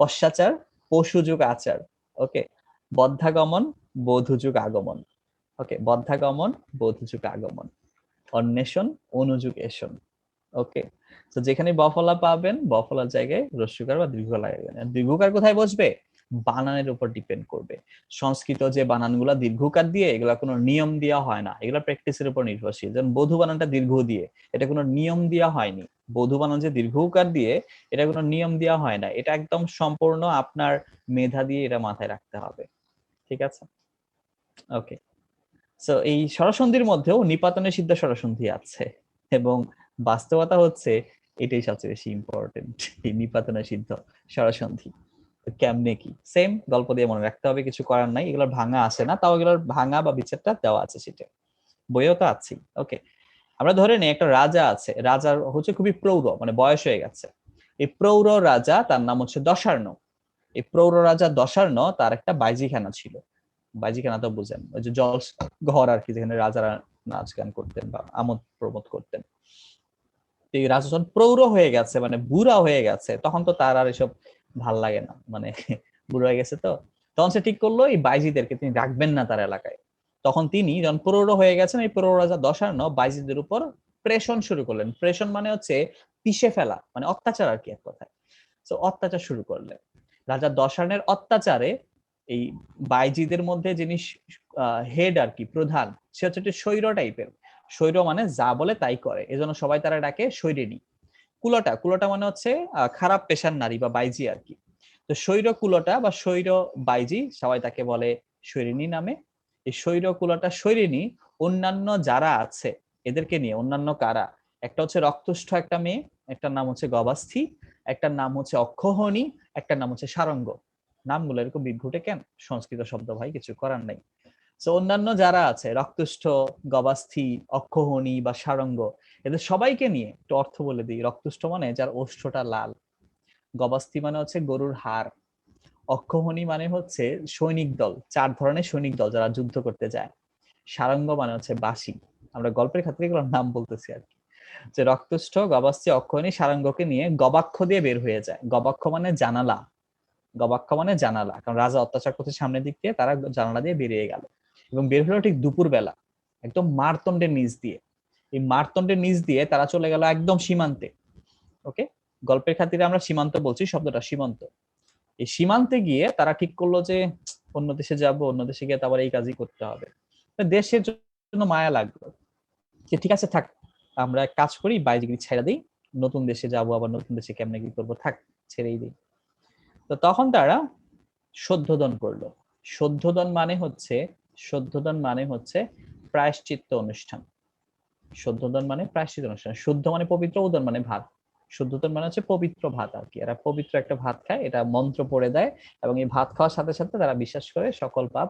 পশ্চাচার, পশুযুগ আচার, ওকে। বদ্ধাগমন, বোধযুগ আগমন, ওকে। বদ্ধাগমন, বোধযুগ আগমন। অন্বেষণ, অনুযুগ এসন, ওকে। তো যেখানে বফলা পাবেন, বফলার জায়গায় রস্যকার বা দীর্ঘ লাগাবেন। আর দীর্ঘকার কোথায় বসবে, বানানের উপর ডিপেন্ড করবে। সংস্কৃত যে বানানগুলা দীর্ঘকার দিয়ে, এগুলা কোনো নিয়ম দেওয়া হয় না, এগুলা প্র্যাকটিসের উপর নির্ভরশীল। যেমন বধূ বানানটা দীর্ঘ দিয়ে, এটা কোনো নিয়ম দেওয়া হয়নি। বধূ বানান যে দীর্ঘকার দিয়ে, এটা কোনো নিয়ম দেওয়া হয় না, এটা একদম সম্পূর্ণ আপনার মেধা দিয়ে এটা মাথায় রাখতে হবে, ঠিক আছে? ওকে। সো এই স্বরসন্ধির মধ্যেও নিপাতনে সিদ্ধ স্বরসন্ধি আছে, এবং বাস্তবতা হচ্ছে এটাই সবচেয়ে বেশি ইম্পর্টেন্ট, এই নিপাতনে সিদ্ধ স্বরসন্ধি। কেমনে কি, সেম গল্প দিয়ে মনে রাখতে হবে, কিছু করার নাই। এগুলোর ভাঙা আসে না, তাও এগুলোর ভাঙা বা বিচারটা দেওয়া আছে সেটা, বইও তো আছে। ওকে, আমরা ধরে নিই একটা রাজা আছে, রাজার হচ্ছে খুবই প্রৌঢ়, মানে বয়স হয়ে গেছে। এই প্রৌঢ় রাজা, তার নাম হচ্ছে দশার্ণ। এই প্রৌঢ় রাজা দশার্ণ, তার একটা বাইজিখানা ছিল। বাইজিখানা তো বুঝেন, ওই যে জল ঘর আর কি, যেখানে রাজারা নাচ গান করতেন বা আমোদ প্রমোদ করতেন। এই রাজা যখন প্রৌঢ় হয়ে গেছে, মানে বুড়া হয়ে গেছে, তখন তো তার আর এসব ভাল লাগে না, মানে বুড়ো হয়ে গেছে তো। তখন সে ঠিক করলো এই বাইজিদেরকে তিনি রাখবেন না তার এলাকায়। তখন তিনি যখন প্রৌঢ় হয়ে গেছেন, এই প্রৌঢ় রাজা দশার্ণ বাইজিদের উপর প্রেষণ শুরু করলেন। প্রেষণ মানে হচ্ছে পিষে ফেলা, মানে অত্যাচার আর কি এক কথায়। তো অত্যাচার শুরু করলেন। রাজা দশার্ণের অত্যাচারে এই বাইজিদের মধ্যে যিনি হেড আর কি, প্রধান, সে হচ্ছে একটু স্বৈর টাইপের। স্বৈর মানে যা বলে তাই করে, এজন্য সবাই তারা ডাকে স্বৈরিনী। কুলটা, কুলটা মানে হচ্ছে খারাপ পেশার নারী বা বাইজি আর কি। তো স্বৈর কুলটা বা স্বৈর বাইজি, সবাই তাকে বলে স্বৈরিনী নামে। এই স্বৈর কুলটা স্বৈরিনী অন্যান্য যারা আছে এদেরকে নিয়ে, অন্যান্য কারা, একটা হচ্ছে রক্তুষ্ঠ একটা মেয়ে, একটার নাম হচ্ছে গবাস্থি, একটার নাম হচ্ছে অক্ষহনী, একটার নাম হচ্ছে সারঙ্গ। নামগুলো এরকম বিঘ্নুটে কেন, সংস্কৃত শব্দ ভাই, কিছু করার নাই। তো অন্যান্য যারা আছে রক্তুষ্ঠ, গবাস্থি, অক্ষহনী বা সারঙ্গ, এদের সবাইকে নিয়ে একটু অর্থ বলে দিই। রক্তুষ্ঠ মানে যার ওষ্ঠটা লাল, গবাস্থি মানে হচ্ছে গরুর হাড়, অক্ষহনী মানে হচ্ছে সৈনিক দল, 4 ধরনের সৈনিক দল যারা যুদ্ধ করতে যায়, সারঙ্গ মানে হচ্ছে বাসি। আমরা গল্পের ক্ষেত্রে এগুলোর নাম বলতেছি আর কি। যে রক্তুষ্ঠ, গবাস্থি, অক্ষহনী, সারঙ্গকে নিয়ে গবাক্ষ দিয়ে বের হয়ে যায়। গবাক্ষ মানে জানালা, গবাক্ষ মানে জানালা, কারণ রাজা অত্যাচার করছে সামনের দিক দিয়ে, তারা জানালা দিয়ে বেরিয়ে গেল এবং বের হলো ঠিক দুপুর বেলা, একদম মারতন্ডের নিচ দিয়ে। এই মারতন্ডের নিচ দিয়ে তারা চলে গেল একদম সীমান্তে। ওকে, গল্পের খাতিরে আমরা সীমান্ত বলছি, শব্দটা সীমান্ত। এই সীমান্তে গিয়ে তারা ঠিক করলো যে অন্য দেশে যাব, অন্য দেশে গিয়ে আবার এই কাজই করতে হবে। দেশের জন্য মায়া লাগলো, যে ঠিক আছে থাক, আমরা এক কাজ করি, বাইজিগিরি ছেড়ে দিই, নতুন দেশে যাব, আবার নতুন দেশে কেমনে কি করবো, থাক ছেড়েই দিই। তো তখন তারা শুদ্ধোদন করলো। শুদ্ধোদন মানে হচ্ছে, শুদ্ধোদন মানে হচ্ছে প্রায়শ্চিত্ত অনুষ্ঠান। শুদ্ধোদন মানে প্রায়শ্চিত্ত অনুষ্ঠান। শুদ্ধ মানে পবিত্র, উদন মানে ভাত। শুদ্ধোধন মানে হচ্ছে পবিত্র ভাত আর কি, এরা পবিত্র একটা ভাত খায়, এটা মন্ত্র পড়ে দেয় এবং এই ভাত খাওয়ার সাথে সাথে তারা বিশ্বাস করে সকল পাপ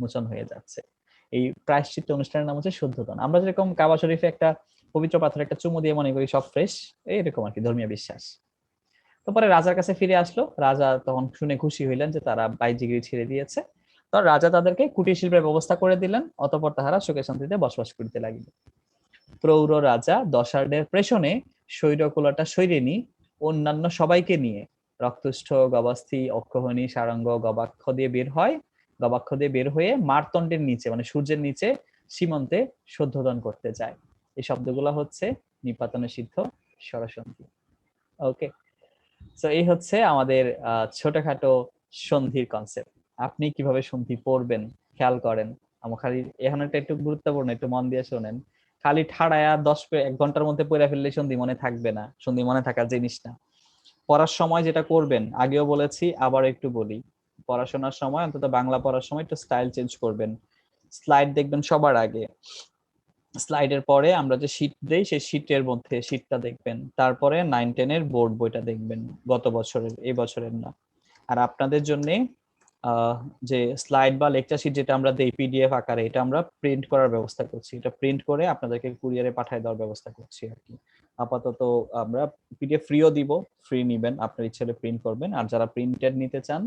মোচন হয়ে যাচ্ছে। এই প্রায়শ্চিত্ত অনুষ্ঠানের নাম হচ্ছে শুদ্ধোধন। আমরা যেরকম কাবা শরীফে একটা পবিত্র পাথরে একটা চুমু দিয়ে মনে করি সব ফ্রেশ, এইরকম আর কি ধর্মীয় বিশ্বাস। তারপরে রাজার কাছে ফিরে আসলো, রাজা তখন শুনে খুশি হইলেন যে তারা বাহ্যিকগিরি ছেড়ে দিয়েছে। তো রাজা তাদেরকে কুটির শিল্পের ব্যবস্থা করে দিলেন, অতঃপর তাহারা সুখে শান্তিতে বসবাস করিতে লাগিল। প্রৌর রাজা দশার্ডের প্রেষণে শৈরকুলাটা সৈরিনী অন্যান্য সবাইকে নিয়ে রক্তষ্ঠ, গবাস্থি, অক্ষহনী, সারঙ্গ, গবাক্ষ দিয়ে বের হয়ে মারতণ্ডের নিচে মানে সূর্যের নিচে সীমন্তে শুদ্ধোধন করতে যায়। এই শব্দগুলো হচ্ছে নিপাতনে সিদ্ধ, স্বরসন্ধি। ওকে, তো এই হচ্ছে আমাদের ছোটখাটো সন্ধির কনসেপ্ট। আপনি কিভাবে সন্ধি পড়বেন খেয়াল করেন। আমার খালি এখন একটা একটু গুরুত্বপূর্ণ, একটু মন দিয়ে শোনেন। খালি ঠাড়ায়া 1 ঘন্টার মধ্যে পড়ে ফেললে সন্ধি মনে থাকবে না, সন্ধি মনে থাকার জিনিস না। পড়ার সময় যেটা করবেন, আগেও বলেছি আবার একটু বলি, পড়াশোনার সময় অন্তত বাংলা পড়ার সময় একটু স্টাইল চেঞ্জ করবেন। স্লাইড দেখবেন সবার আগে, স্লাইডের পরে আমরা যে শীট দেই সেই শীটের মধ্যে শীটটা দেখবেন, তারপরে 9-10 এর বোর্ড বইটা দেখবেন, গত বছরের, এই বছরের না। আর আপনাদের জন্য যে স্লাইড বা লেকচার শীট যেটা আমরা দেই পিডিএফ আকারে, এটা আমরা প্রিন্ট করার ব্যবস্থা করছি, এটা প্রিন্ট করে আপনাদেরকে কুরিয়ারে পাঠিয়ে দেওয়ার ব্যবস্থা করছি আর কি। আপাতত আমরা পিডিএফ ফ্রিও দিব, ফ্রি নিবেন, আপনার ইচ্ছে হলে প্রিন্ট করবেন। আর যারা প্রিন্টেড নিতে চান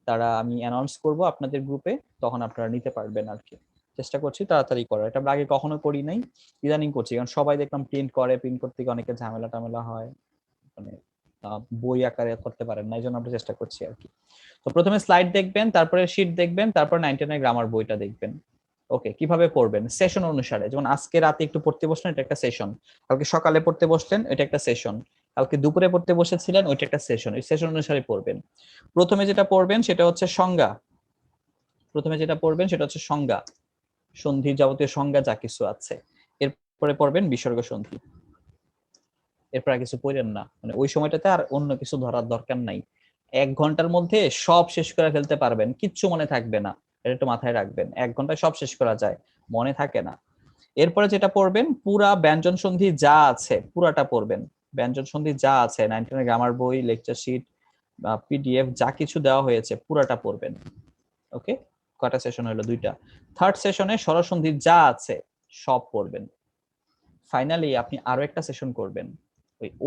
তারা আমি অ্যানাউন্স করব আপনাদের গ্রুপে, তখন আপনারা নিতে পারবেন আর কি। চেষ্টা করছি তাড়াতাড়ি করার, এটা আমরা আগে কখনো করি নাই, ইদানিং করছি, কারণ সবাই দেখলাম প্রিন্ট করে, প্রিন্ট করতে গিয়ে অনেকে ঝামেলা টামেলা হয়, মানে বই আকারে করতে পারেন না, এই জন্য আমরা চেষ্টা করছি আর কি। তো প্রথমে স্লাইড দেখবেন, তারপরে শীট দেখবেন, তারপর 9-10 এর গ্রামার বইটা দেখবেন। ওকে, কিভাবে পড়বেন সেশন অনুসারে, যেমন আজকে রাতে একটু পড়তে বসলেন, এটা একটা সেশন। কালকে সকালে পড়তে বসলেন, এটা একটা সেশন। কালকে দুপুরে পড়তে বসেছিলেন, ওইটা একটা সেশন। এই সেশন অনুসারে পড়বেন। প্রথমে যেটা পড়বেন সেটা হচ্ছে সংজ্ঞা। সংজ্ঞা, সন্ধির যাবতীয় সংজ্ঞা যা কিছু আছে। এরপরে পড়বেন বিসর্গ সন্ধি। এরপর আর কিছু পড়েন না, মানে ওই সময়টাতে আর অন্য কিছু ধরার দরকার নাই। 1 ঘন্টার মধ্যে সব শেষ করে ফেলতে পারবেন, কিচ্ছু মনে থাকবে না, এটা একটু মাথায় রাখবেন। 1 ঘন্টায় সব শেষ করা যায়, মনে থাকে না। এরপরে যেটা পড়বেন, পুরা ব্যঞ্জন সন্ধি যা আছে পুরাটা পড়বেন। ব্যঞ্জন সন্ধি যা আছে 9-10 এর গ্রামার বই, লেকচার শিট, পিডিএফ যা কিছু দেওয়া হয়েছে পুরাটা পড়বেন। ওকে, কয়টা সেশন হলো? 2টা। থার্ড সেশনে স্বরসন্ধি যা আছে সব পড়বেন। ফাইনালি আপনি আরো একটা সেশন করবেন,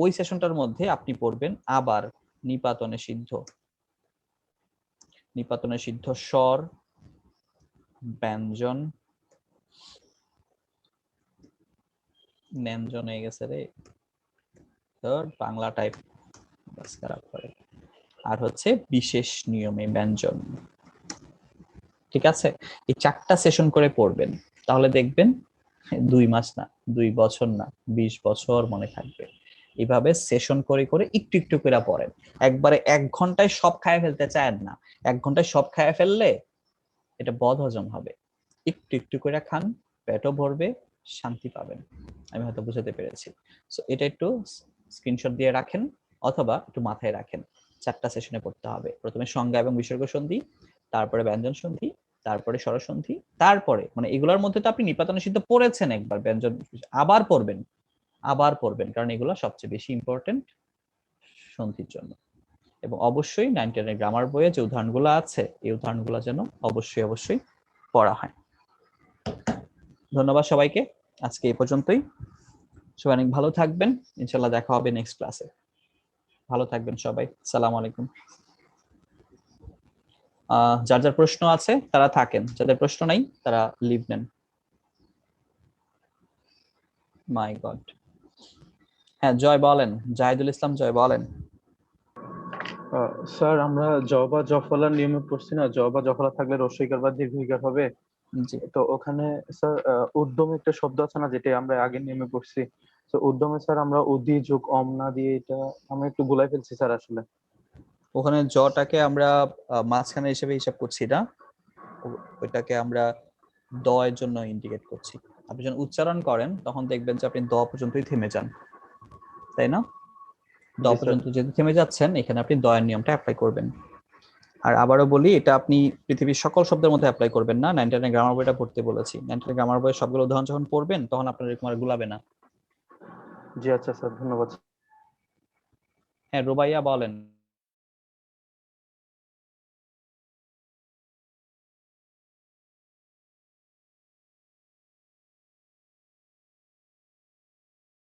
ওই সেশনটার মধ্যে আপনি পড়বেন আবার নিপাতনে সিদ্ধ স্বর, ব্যঞ্জন, ব্যঞ্জন হয়ে গেছে রে, বাংলা টাইপ বাস খারাপ করে, আর হচ্ছে বিশেষ নিয়মে ব্যঞ্জন। ঠিক আছে, এই 4টা সেশন করে পড়বেন, তাহলে দেখবেন 2 মাস না, 2 বছর না, 20 বছর মনে থাকবে। এইভাবে সেশন করে করে একটু একটু করে পড়েন। একবারে 1 ঘন্টায় সব খায় ফেলতে চান না, 1 ঘন্টায় সব খায় ফেললে এটা বদ হজম হবে। একটু একটু করে খান, পেটও ভরবে, শান্তি পাবেন। আমি হয়তো বুঝাতে পেরেছি। সো এটা একটু স্ক্রিনশট দিয়ে রাখেন অথবা একটু মাথায় রাখেন। 4টা সেশনে পড়তে হবে। প্রথমে সংজ্ঞা এবং বিসর্গ সন্ধি, তারপরে ব্যঞ্জন সন্ধি, তারপরে স্বরসন্ধি, তারপরে মানে এগুলোর মধ্যে তো আপনি নিপাতনে সিদ্ধ পড়েছেন একবার, ব্যঞ্জন আবার পড়বেন, কারণ এগুলো সবচেয়ে বেশি ইম্পর্টেন্ট সন্ধির জন্য। এবং অবশ্যই 9-10 এর গ্রামার বইয়ে যে উদাহরণগুলো আছে, এই উদাহরণগুলো যেন অবশ্যই পড়া হয়। ধন্যবাদ সবাইকে, আজকে এই পর্যন্তই। সবাই অনেক ভালো থাকবেন, ইনশাআল্লাহ দেখা হবে নেক্সট ক্লাসে। ভালো থাকবেন সবাই, আসসালামু আলাইকুম। যার যার প্রশ্ন আছে তারা থাকেন, যাদের প্রশ্ন নাই তারা লিভ নেন। মাই গড, হ্যাঁ জয় বলেন, জাহিদুল ইসলাম জয় বলেন। স্যার আমরা জ বা জফলার নিয়মে পড়ছি না, জ বা জফলা থাকলে রস্বইকার বা দীর্ঘইকার হবে। জি, তো ওখানে স্যার উদ্যমে একটা শব্দ আছে না, যেটা আমরা আগের নিয়মে পড়ছি। তো উদ্যমে স্যার আমরা উদি যোগ অম না দিয়ে এটা আমরা একটু ভুলাই ফেলছি স্যার আসলে। ওখানে জটাকে আমরা মাঝখানে হিসেবে হিসাব করছি না, ওইটাকে আমরা দ এর জন্য ইন্ডিকেট করছি। আপনি যখন উচ্চারণ করেন তখন দেখবেন যে আপনি দ পর্যন্তই থেমে যান, তাই না? দ পর্যন্ত যেহেতু থেমে যাচ্ছেন, এখানে আপনি দ এর নিয়মটা অ্যাপ্লাই করবেন। আর আবারও বলি, এটা আপনি পৃথিবীর সকল শব্দের মধ্যে অ্যাপ্লাই করবেন না। 9-10 গ্রামার বইটা পড়তে বলেছি, 9-10 গ্রামার বইয়ের সবগুলো উদাহরণ যখন পড়বেন তখন আপনার এরকম আর গুলাবে না। জি আচ্ছা স্যার, ধন্যবাদ। হ্যাঁ রুবাইয়া বলেন।